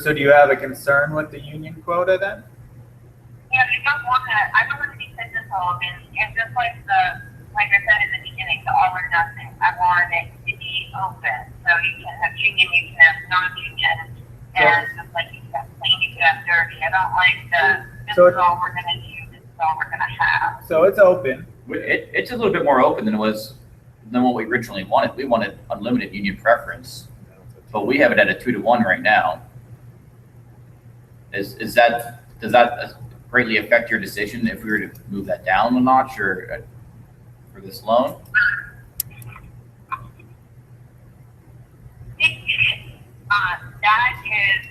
So do you have a concern with the union quota then? Yeah, I don't want to be pigeonholed and just like I said in the beginning, the all or nothing. I want it to be open. So you can have union, you can have non-union, and just like you can have clean, you can have dirty. I don't like this is all we're going to do, this is all we're going to have. So it's open. It's a little bit more open than what we originally wanted. We wanted unlimited union preference, but we have it at a 2-to-1 right now. Does that greatly affect your decision if we were to move that down a notch or for this loan? That is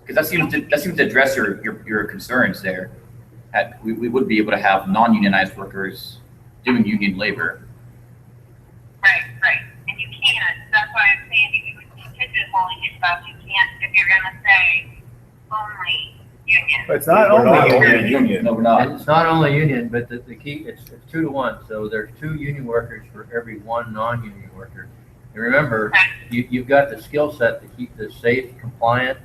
Because that seems to address your concerns there. We would be able to have non-unionized workers doing union labor. right, and you can't. That's why I'm saying you would be pigeonholing yourself. You can't if you're going to say only union. But it's not We're not only only union. union. No, we're not. It's not only union, but the key, it's 2-to-1. So there's 2 union workers for every 1 non-union worker. And remember, you've got the skill set to keep this safe, compliant,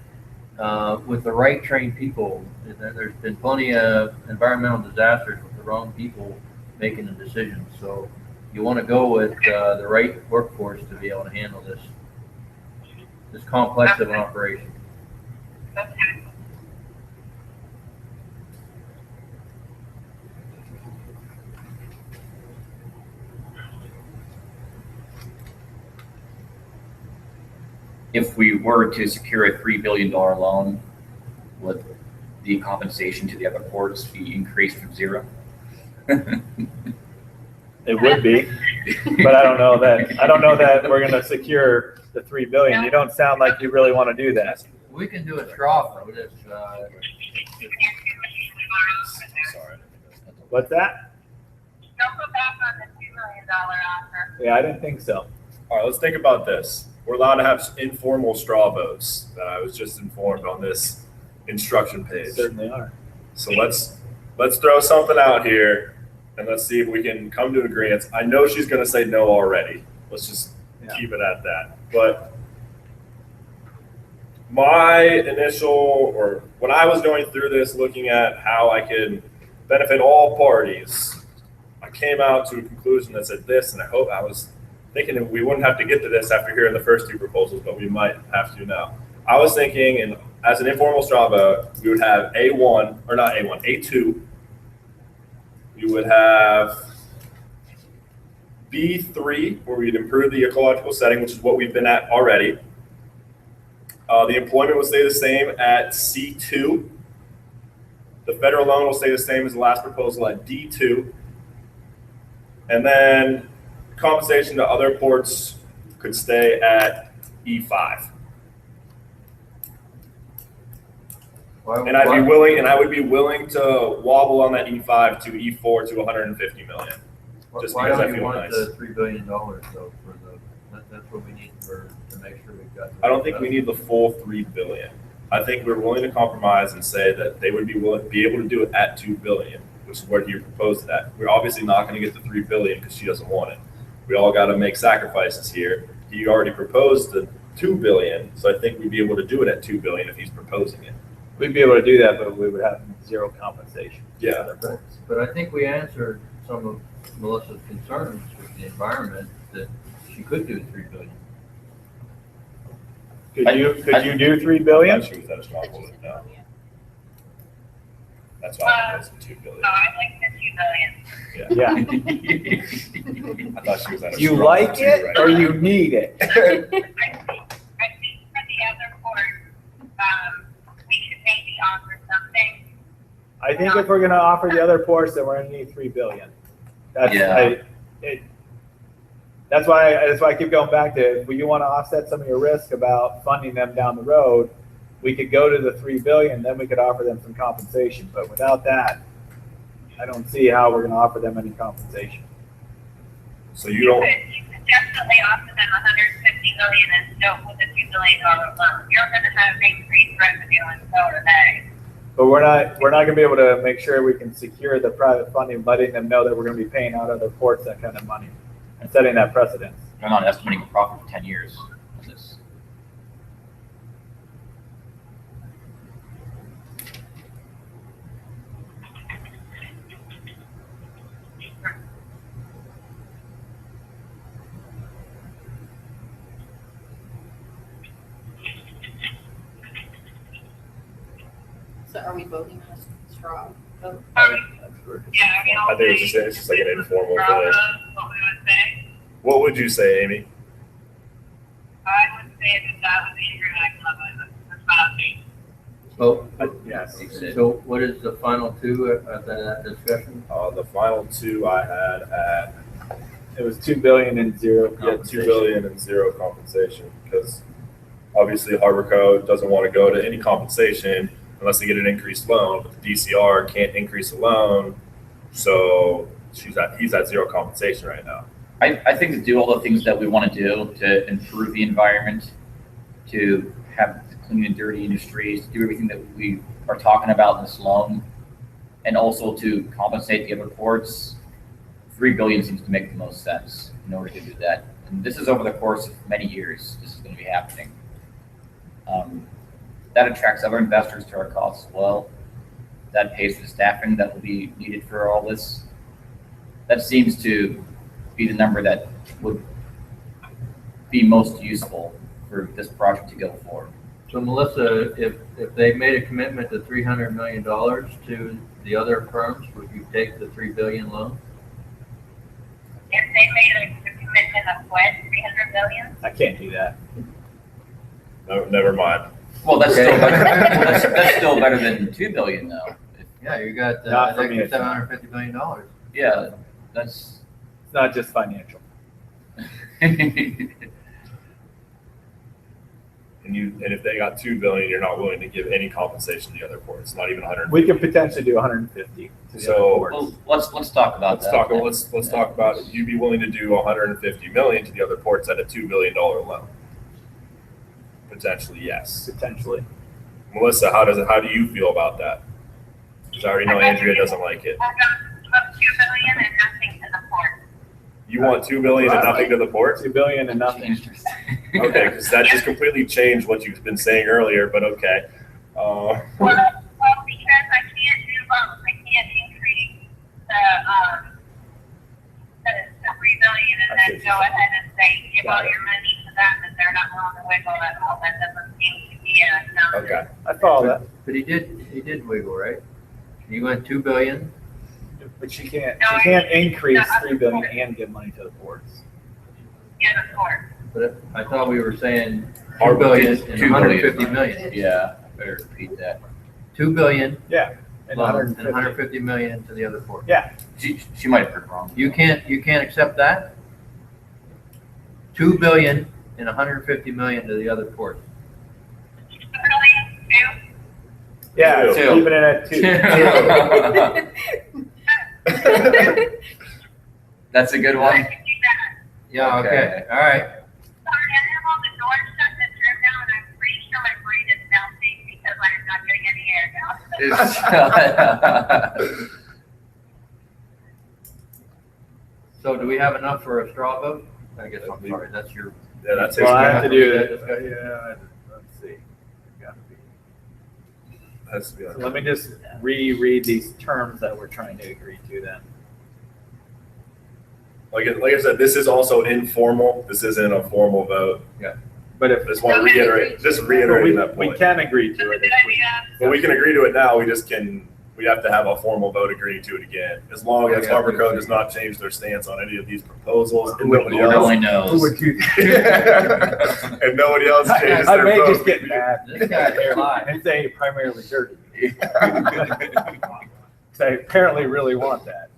with the right trained people. There's been plenty of environmental disasters with the wrong people making the decisions. So you want to go with the right workforce to be able to handle this complex of an operation. Okay. If we were to secure a $3 billion loan, would the compensation to the other ports be increased from 0? It would be, but I don't know that we're going to secure the $3 billion. You don't sound like you really want to do that. We can do a straw vote if, Sorry. What's that? Don't go back on the $2 million offer. Yeah, I didn't think so. All right, let's think about this. We're allowed to have informal straw votes that I was just informed on this instruction page. Certainly are. So let's throw something out here and let's see if we can come to agreement. I know she's going to say no already. Let's just keep it at that. But my initial, or when I was going through this, looking at how I could benefit all parties, I came out to a conclusion that said this, and I was thinking that we wouldn't have to get to this after hearing the first two proposals, but we might have to now. I was thinking, and as an informal straw vote, we would have A1, or not A1, A2. We would have B3, where we'd improve the ecological setting, which is what we've been at already. The employment will stay the same at C2. The federal loan will stay the same as the last proposal at D2. And then compensation to other ports could stay at E5. And I would be willing to wobble on that E5 to E4 to 150 million. Just why because I don't you feel want nice. the $3 billion though for that's what we need to make sure we've got. I don't think we need the full 3 billion. I think we're willing to compromise and say that they would be able to do it at 2 billion, which is what he proposed it at. We're obviously not going to get the 3 billion because she doesn't want it. We all got to make sacrifices here. He already proposed the 2 billion, so I think we'd be able to do it at 2 billion if he's proposing it. We'd be able to do that, but we would have zero compensation. Yeah. But I think we answered some of Melissa's concerns with the environment that she could do 3 billion. Could you do 3 billion? She was at a straw vote. No. That's why I proposed 2 billion. No, I like the $2 billion. Yeah. I thought she was at a You straw like vote too, it right? or you need it? I think for the other court, we should maybe offer something. I think if we're gonna offer the other ports, then we're gonna need 3 billion. That's, Yeah. that's why I keep going back to, if you wanna offset some of your risk about funding them down the road, we could go to the 3 billion, then we could offer them some compensation, but without that, I don't see how we're gonna offer them any compensation. So you don't. You could definitely offer them 150 million and still with a $2 billion loan. You're gonna have increased revenue and so are they. But we're not gonna be able to make sure we can secure the private funding, letting them know that we're gonna be paying out other ports that kind of money and setting that precedent. They're not estimating a profit for 10 years on this. So are we voting on a straw vote? Yeah, I mean, I think it's just like an informal thing. thing. What we would say. What would you say, Amy? I would say that would be your next level. That's what I think. So, Yes. so what is the final two at that discussion? The final two I had at It was 2 billion and zero 2 compensation. billion and zero compensation because obviously Harborco doesn't want to go to any compensation unless they get an increased loan, but the DCR can't increase the loan, so he's at zero compensation right now. I think to do all the things that we want to do to improve the environment, to have the clean and dirty industries, to do everything that we are talking about in this loan, and also to compensate the other ports, 3 billion seems to make the most sense in order to do that. And this is over the course of many years, this is going to be happening. That attracts other investors to our costs as well. That pays for the staffing that will be needed for all this. That seems to be the number that would be most useful for this project to go forward. So Melissa, if they made a commitment to $300 million to the other firms, would you take the 3 billion loan? If they made a commitment of what, 300 million? I can't do that. No, never mind. Well, that's Okay. still better. That's still better than 2 billion, though. Yeah, you got Not for me, extra it's not. $750 million. Yeah, that's. It's not just financial. Yeah, and if they got 2 billion, you're not willing to give any compensation to the other ports, not even 100. We could potentially do 150 to the So- other ports. Well, let's talk about that. Let's talk about it. You'd be willing to do 150 million to the other ports at a $2 billion loan. Potentially, yes. Potentially. Melissa, how do you feel about that? Because I already know Andrea doesn't like it. We'll go up 2 billion and nothing to the port. You want 2 billion and nothing to the port? 2 billion and nothing. Okay, because that just completely changed what you've been saying earlier, but okay. Well, because I can't do both. I can't increase the 3 billion and then go ahead and say, give all your money to them and they're not willing to wiggle at all. That doesn't seem to be enough. Okay. I follow that. But he did wiggle, right? He went 2 billion. But she can't increase 3 billion and give money to the ports. Yeah, the port. But I thought we were saying Our 2 billion and 2 billion. 150 million. Yeah, better repeat that. 2 billion Yeah. And and 150. 150 million to the other port. Yeah. She might have heard wrong. You can't accept that? 2 billion and 150 million to the other port. 2 billion, 2. Yeah, Two. keeping it at 2. That's a good I one. can do that. Yeah, okay, all right. Sorry, I have all the doors shut in this room now, and I'm pretty sure my brain is bouncing because I'm not getting any air now. So do we have enough for a straw vote? I guess, I'm sorry, that's your. Yeah, that's it. Well, I have to do that. that. Yeah, let's see. Gotta be. Has to be So let me just reread these terms that we're trying to agree to then. like I said, this is also informal. This isn't a formal vote. But if Just want to reiterate that we point. can agree That's to a it. good if we- idea. But we can agree to it now. We have to have a formal vote agreeing to it again. As long as Harborco does not change their stance on any of these proposals and nobody Lord else. only Who knows. would do that? And nobody else changes I their may vote. just get mad This guy's here live. and say primarily dirty. So I apparently really want that.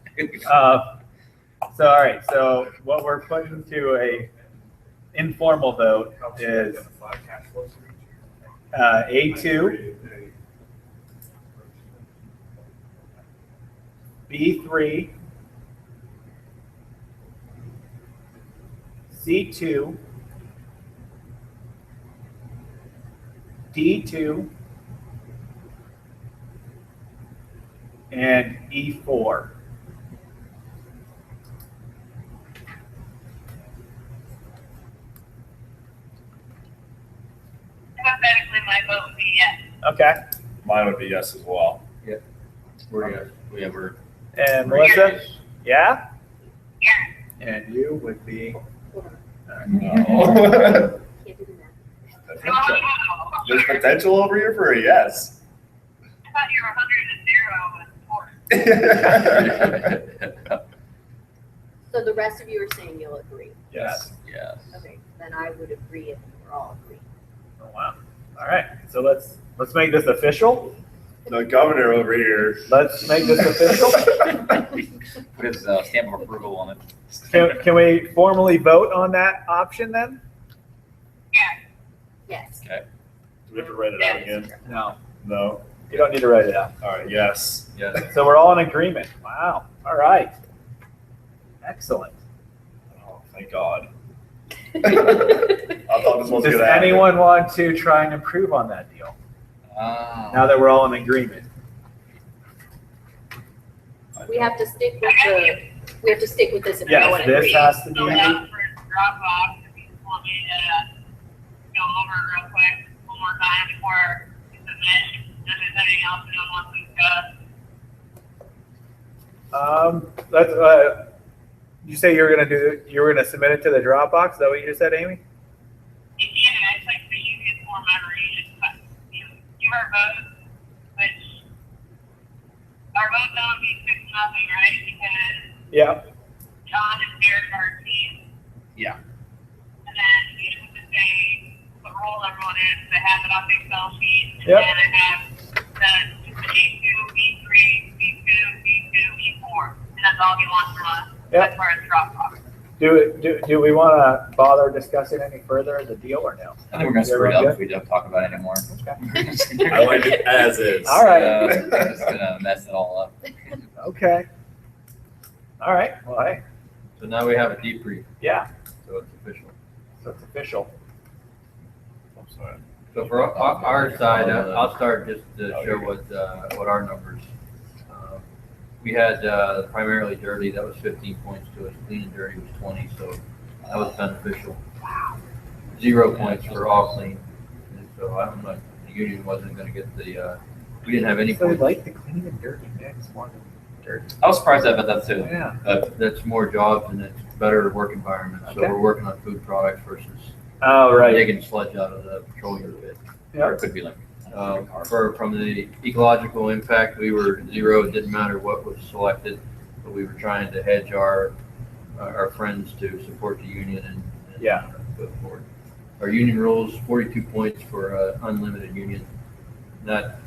So, all right, so what we're putting to a informal vote is A2, B3, C2, D2, and E4. Hypothetically, my vote would be yes. Okay, Mine would be yes as well. We ever, and Melissa? Yeah? Yeah. And you would be? No. Can't do that. Oh, There's potential over here for a yes. I thought you were 100 to 0 with port. So the rest of you are saying you'll agree. Yes. yes. Okay, then I would agree if we're all agree. Oh, wow. All right, so let's make this official. The governor over here. Let's make this official. Put his stamp of approval on it. Can we formally vote on that option then? Yeah. Yes. Do we have to write it out again? No, No. you don't need to write it out. All right. Yes. Yes. So we're all in agreement. Wow. All right. Excellent. Oh, thank God. I thought this was Does gonna happen. anyone want to try and improve on that deal? Now that we're all in agreement. We have to stick with this if no Yes, one this agrees. has to So be, now for drop off, if you just want me to go over it real quick one more time before we submit, if there's anything else anyone wants to discuss. that's, you say you were gonna submit it to the Dropbox? Is that what you just said, Amy? If you can, it's like the easiest form ever. You just give our vote, which our vote don't be 6-0, right? Because Yeah. John is there for our team. Yeah. And then you have to say what role everyone is. They have it on the Excel sheet. And Yep. then I have the A2, B3, B2, B2, E4. And that's all he wants from us. Yep. As far as Dropbox. Do we want to bother discussing any further the deal or no? I think we're gonna screw it up if we don't talk about it anymore. Okay. I like it as is. All right. We're just gonna mess it all up. Okay. All right. Well, hey, So now we have a debrief, yeah. so it's official. So it's official. I'm sorry. So for our side, I'll start just to show what our numbers. We had primarily dirty, that was 15 points to us. Clean and dirty was 20, so that was beneficial. 0 points for all clean. And so I'm not, the union wasn't going to get the, we didn't have any So we points. like the clean and dirty mix more than dirty. I was surprised about that too. Yeah. That's more jobs and it's better work environment. So Okay. we're working on food products versus Oh, right. digging sludge out of the petroleum pit. Or it could be like. From the ecological impact, we were 0. It didn't matter what was selected, but we were trying to hedge our friends to support the union and Yeah. go forward. Our union rules, 42 points for unlimited union. That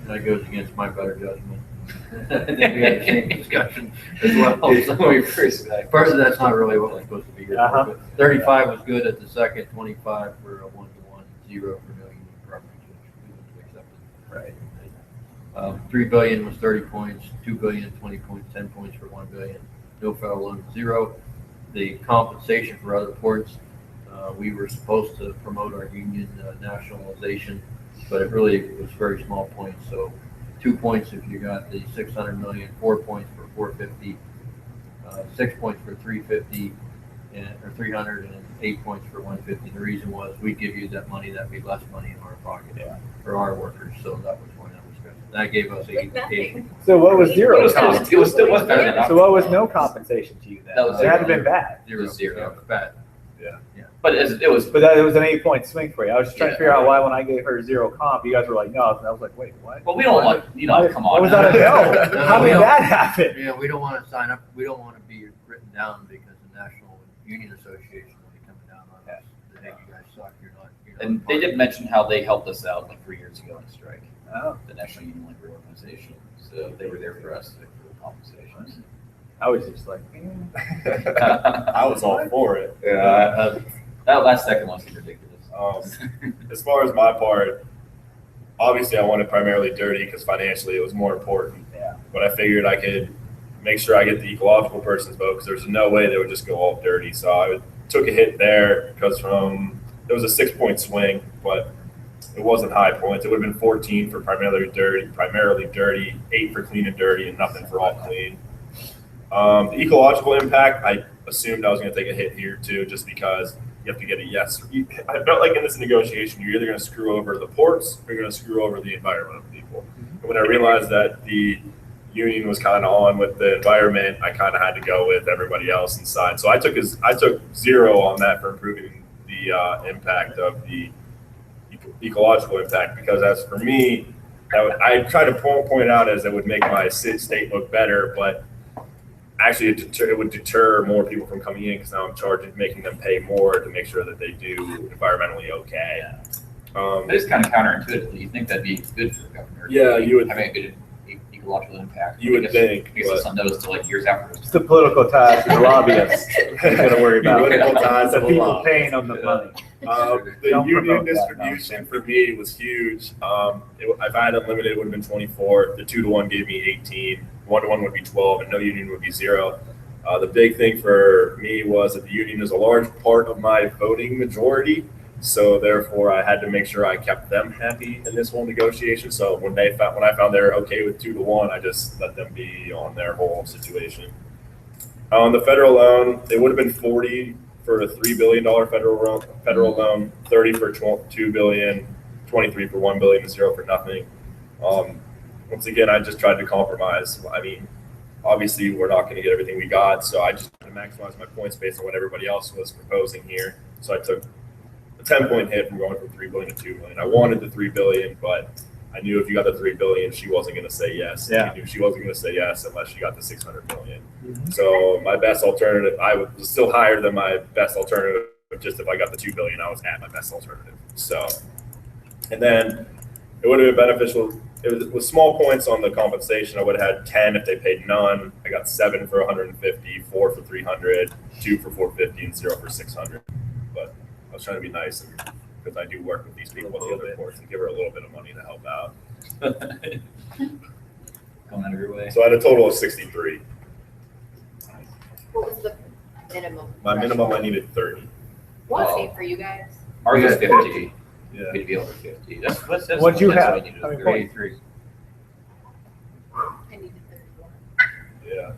goes against my better judgment. I think we had the same discussion as well. So first, that's not really what we're supposed to be here Uh-huh. for. But 35 was good at the second, 25 for a 1-to-1, 0 for no union preference, which we wouldn't have accepted. Right. 3 billion was 30 points, 2 billion, 20 points, 10 points for 1 billion. No federal loan, 0. The compensation for other ports, we were supposed to promote our union nationalization, but it really was very small points. So 2 points if you got the 600 million, 4 points for 450, 6 points for 350, or 300, and 8 points for 150. The reason was we give you that money, that'd be less money in our pocket for our workers. So that was one that was good. That gave us 8. Nothing. So what was zero? It was still better than So what was no compensation to you then? That was It had to zero. been bad. 0. Zero. Yeah, it was bad. But it was, But it was an 8-point swing for you. I was just trying to figure out why when I gave her 0 comp, you guys were like, no. And I was like, wait, what? well, we don't want, come Why on. was that a no? No, How we did don't. that happen? Yeah, we don't want to sign up. We don't want to be written down because the National Union Association will be coming down on us. That, hey, you guys suck. You're not. And they did mention how they helped us out like 3 years ago in a strike, Oh, the National Union Labor Organization. So they were there for us for the compensations. I was just like, I was all for it. That last second one seemed ridiculous. As far as my part, obviously I wanted primarily dirty because financially it was more important. Yeah. But I figured I could make sure I get the ecological person's vote because there's no way they would just go all dirty. So I took a hit there because it was a 6-point swing, but it wasn't high points. It would have been 14 for primarily dirty, 8 for clean and dirty, and nothing for all clean. The ecological impact, I assumed I was going to take a hit here too, just because you have to get a yes. I felt like in this negotiation, you're either going to screw over the ports or you're going to screw over the environmental people. And when I realized that the union was kind of on with the environment, I kind of had to go with everybody else inside. So I took 0 on that for improving the impact of the ecological impact, because as for me, I try to point out as it would make my state look better, but actually it would deter more people from coming in because now I'm charged with making them pay more to make sure that they do environmentally okay. But it's kind of counterintuitive. You think that'd be good for the governor? Yeah, you would. Having a good ecological impact. You would think, I guess it's on those to like years afterwards. it's the political ties of the lobbyists. You're going to worry about Political ties the of the people law. paying them the money. The Don't union promote that, distribution for me was huge. If I had unlimited, it would have been 24. The 2-to-1 gave me 18. 1-to-1 would be 12, and no union would be 0. The big thing for me was that the union is a large part of my voting majority. So therefore, I had to make sure I kept them happy in this whole negotiation. So when I found they're okay with 2-to-1, I just let them be on their whole situation. On the federal loan, it would have been 40 for a $3 billion federal loan, 30 for $2 billion, 23 for $1 billion, and 0 for nothing. Once again, I just tried to compromise. I mean, obviously, we're not going to get everything we got, so I just tried to maximize my points based on what everybody else was proposing here. So I took a 10-point hit from going from $3 billion to $2 billion. I wanted the $3 billion, but I knew if you got the $3 billion, she wasn't going to say yes. Yeah. I knew she wasn't going to say yes unless she got the $600 million. So my best alternative, I was still higher than my best alternative. Just if I got the $2 billion, I was at my best alternative. So, and then it would have been beneficial it was small points on the compensation. I would have had 10 if they paid none. I got 7 for 150, 4 for 300, 2 for 450, and 0 for 600. But I was trying to be nice because I do work with these people at the other ports and give her a little bit of money to help out. Going out of your way. So I had a total of 63. What was the minimum? My minimum, I needed 30. What? Oh. Same for you guys? Ours is 50. Yeah. We'd be over 50. That's What'd you that's have? what I needed, I mean, 33. I needed 31. Yeah.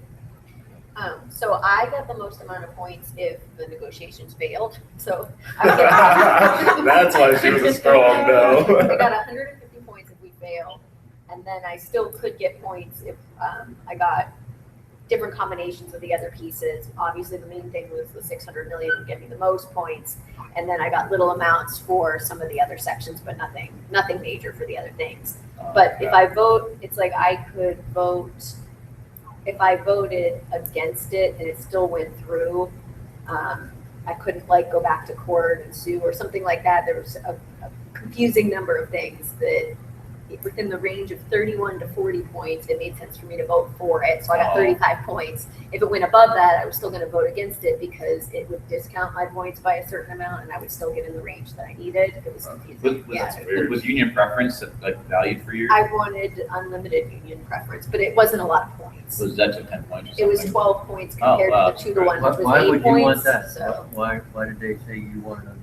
So I got the most amount of points if the negotiations failed. So I would get That's why she was a strong no. I got 150 points if we failed, and then I still could get points if I got different combinations of the other pieces. Obviously, the main thing was the 600 million would get me the most points, and then I got little amounts for some of the other sections, but nothing major for the other things. But if I vote, it's like I could vote. If I voted against it and it still went through, I couldn't like go back to court and sue or something like that. There was a confusing number of things that within the range of 31 to 40 points, it made sense for me to vote for it. So I got 35 points. If it went above that, I was still going to vote against it because it would discount my points by a certain amount and I would still get in the range that I needed. It was confusing. Was union preference like valued for you? I wanted unlimited union preference, but it wasn't a lot of points. Was that to 10 points or something? It was 12 points compared wow. to the 2 to 1, which was Why 8 would points. you want that? So, Why did they say you wanted unlimited?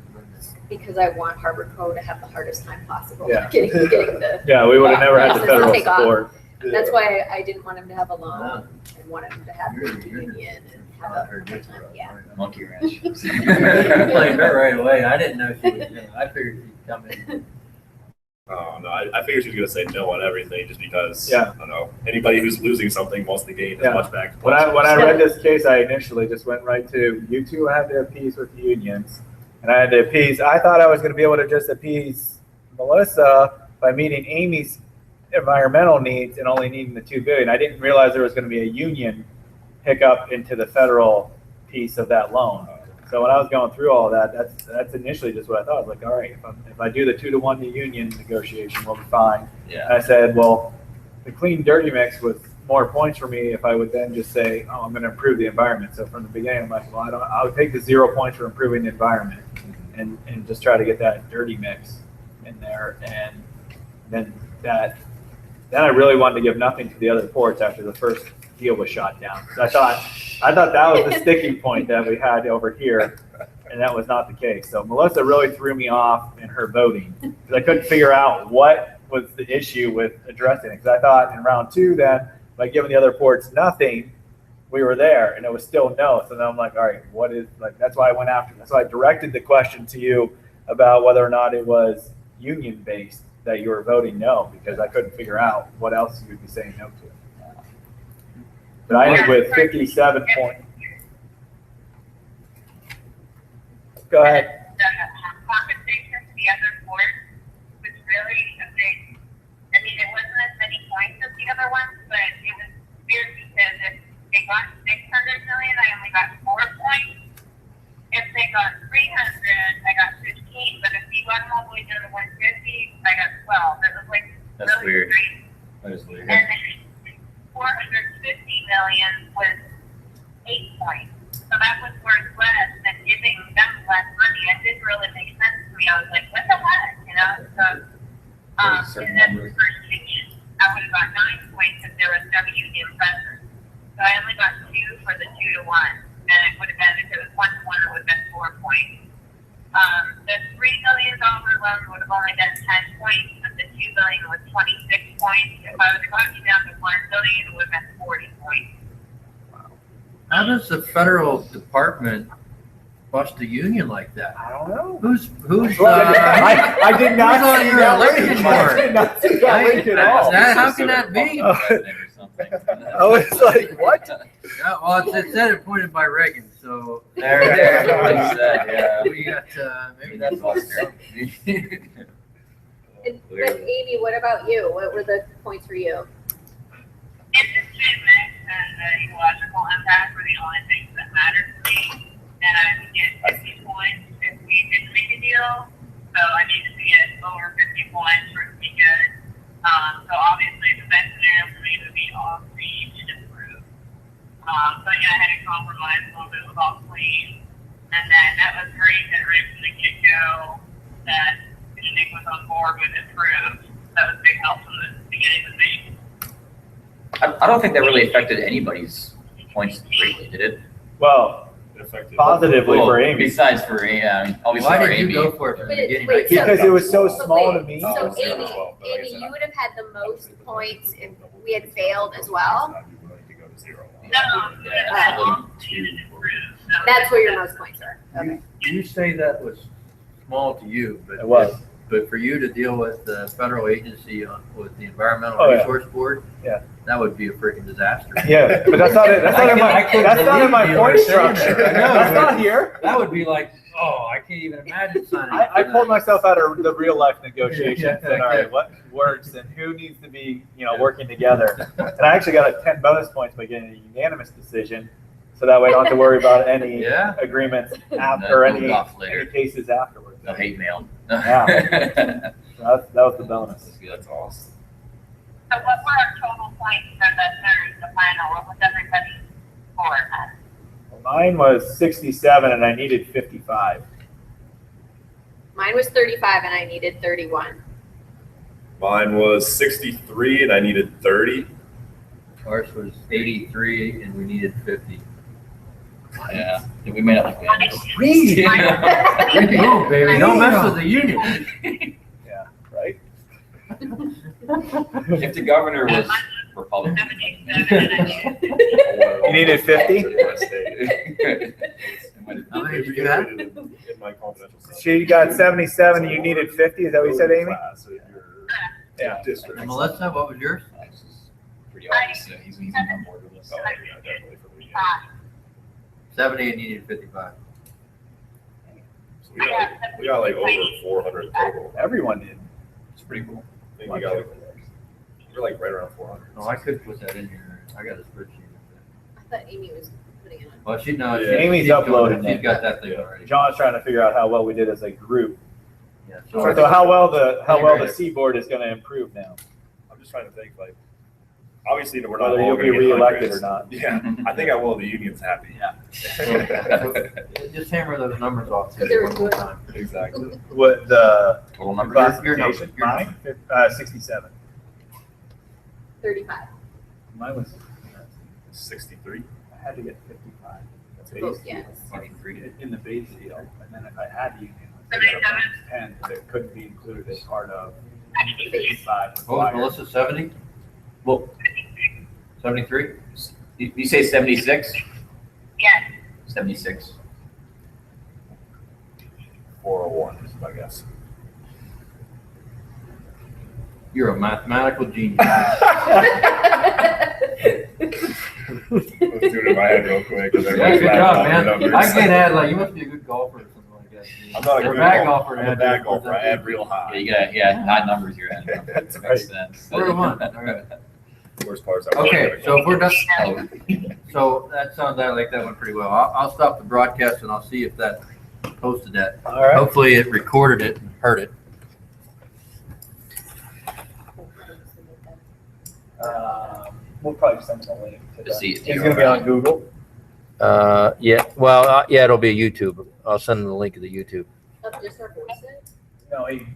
because I want Harborco to have the hardest time possible Yeah. getting the. Yeah, we would have never had the Process to federal take off. support. That's why I didn't want him to have a loan and wanted him to have the You're union and have a hard time. Yeah. Monkey wrench. Played her right away. I didn't know she was gonna, I figured she'd come in. Oh, no, I figured she was going to say no on everything just because, Yeah. I don't know, anybody who's losing something wants to gain Yeah. as much back as When possible. I read this case, I initially just went right to, you two have to appease with the unions. And I had to appease, I thought I was going to be able to just appease Melissa by meeting Amy's environmental needs and only needing the 2 billion. I didn't realize there was going to be a union hiccup into the federal piece of that loan. So when I was going through all that, that's initially just what I thought. I was like, all right, if I do the 2 to 1 to union negotiation, we'll be fine. Yeah. And I said, well, the clean dirty mix was more points for me if I would then just say, oh, I'm going to improve the environment. So from the beginning, I'm like, well, I would take the 0 points for improving the environment and just try to get that dirty mix in there. And then I really wanted to give nothing to the other ports after the first deal was shot down. So I thought that was the sticking point that we had over here, and that was not the case. So Melissa really threw me off in her voting because I couldn't figure out what was the issue with addressing it. Because I thought in round 2 then, by giving the other ports nothing, we were there, and it was still no. So then I'm like, all right, what is, like, that's why I went after this. So I directed the question to you about whether or not it was union-based that you were voting no, because I couldn't figure out what else you would be saying no to. But I ended with 57 points. Go ahead. The compensation to the other board was really a big, I mean, it wasn't as many points as the other ones, but it was weird because if they got 600 million, I only got 4 points. If they got 300, I got 15, but if you got them all the way down to 150, I got 12. It was like That's really weird. strange. That is weird. And then 450 million was 8 points. So that was worth less than giving them less money. It didn't really make sense to me. I was like, what the heck, you know? So, and then for union, I would have got 9 points if there was no union present. So I only got 2 for the 2 to 1. And it would have been, if it was 1 to 1, it would have been 4 points. The $3 million loan would have only been 10 points, but the $2 billion was 26 points. If I would have gotten you down to $1 billion, it would have been 40 points. How does the federal department bust a union like that? I don't know. Who's I did not who's on see your that election link. board? I did not see that link at all. How can that be? I was like, what? Yeah, well, it said appointed by Reagan, so There, like that, yeah. we got, maybe that's all. But Amy, what about you? What were the points for you? Industry mix and the ecological impact were the only things that mattered to me. And I would get 50 points if we didn't make a deal. So I needed to get over 50 points for it to be good. So obviously I don't think that really affected anybody's points greatly, did it? Well, It affected. positively Well, for Amy. Besides for, obviously Why for did you Amy. go for it from the Wait, beginning? wait, Because it was so So small to wait, me. So Oh, zero Amy, as well, but like I Amy, said, you would have had the most points if we had failed as well. I'd be willing to go to zero. Yeah, two. That's where your most points are. Okay. You say that was small to you, but. It was. But for you to deal with the federal agency with the Environmental Oh, yeah. Resource Board. Yeah. That would be a freaking disaster. Yeah, but that's not it. That's not in my. I couldn't That's not in my believe you point were saying structure. that. I know. That's not here. That would be like, oh, I can't even imagine signing. I pulled myself out of the real life negotiations Yeah, and all right, what works and who needs to be, working together. And I actually got 10 bonus points by getting a unanimous decision, so that way I don't have to worry about any Yeah. agreements after No, or moved any off later. cases afterwards. No hate mail. Yeah. So that was the bonus. That's awesome. So what were our total points for the third, the final? What was everybody's score at? Mine was 67 and I needed 55. Mine was 35 and I needed 31. Mine was 63 and I needed 30. Ours was 83 and we needed 50. Yeah, we may not like that. Read. Mine- Move, baby. Don't mess with the union. Yeah, right? If the governor was Republican. 77 and I needed You needed 50? How many did you have? In my confidential stuff. She got 77 and you needed 50, is that what you said, Amy? Class, so if you're Yeah. district. And Melissa, what was yours? Pretty obvious, he's on board with this. Oh, yeah, definitely for me. 55. 70 and you needed 55. So we got like over 400 total. Everyone did. It's pretty cool. I think we got like, we're like right around 400. Oh, I could put that in here. I got a spreadsheet. I thought Amy was putting it on. Well, she knows. Yeah. Amy's she's doing uploading it. She's it. got that thing already. John's trying to figure out how well we did as a group. Yeah. So how well the Seaboard is going to improve now, I'm just trying to think like, obviously we're not whether all you'll gonna be get reelected hundreds. or not. Yeah, I think I will. The union's happy. Yeah. Just hammer those numbers off. They were one more good. time. Exactly. What the Total number. Your number, classification? your Mine, 67. 35. Mine was. 63. I had to get 55. That's Oh, base yes. in the base deal, and then if I had union, I got a minus 10, but it couldn't be included as part of the 55. What was Melissa, 70? Well, 73? you say 76? Yes. 76. 401 is my guess. You're a mathematical genius. Let's do it in my head real quick. 'Cause Yeah, everybody's good laughing job, at the man. numbers. I can add, like, you must be a good golfer or something like that. I'm not a You're good bad golfer. golfer. I'm a bad golfer. I add real Yeah, high. you got odd numbers you're at. That's That right. makes sense. 4 to 1. All right. Worst part is Okay, so if we're done, Oh, so that sounds like that went pretty well. I'll stop the broadcast and I'll see if that posted that. All right. Hopefully it recorded it and heard it. We'll probably send him a link. To To see that. it. It's going to be on Google. Yeah, it'll be YouTube. I'll send them the link of the YouTube. Of just our voices? No, you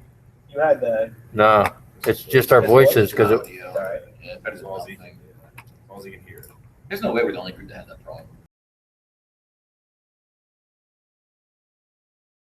had the. No, it's just our voices because Audio. All right. Yeah, As long as he can hear it. There's no way we're the only group that had that problem.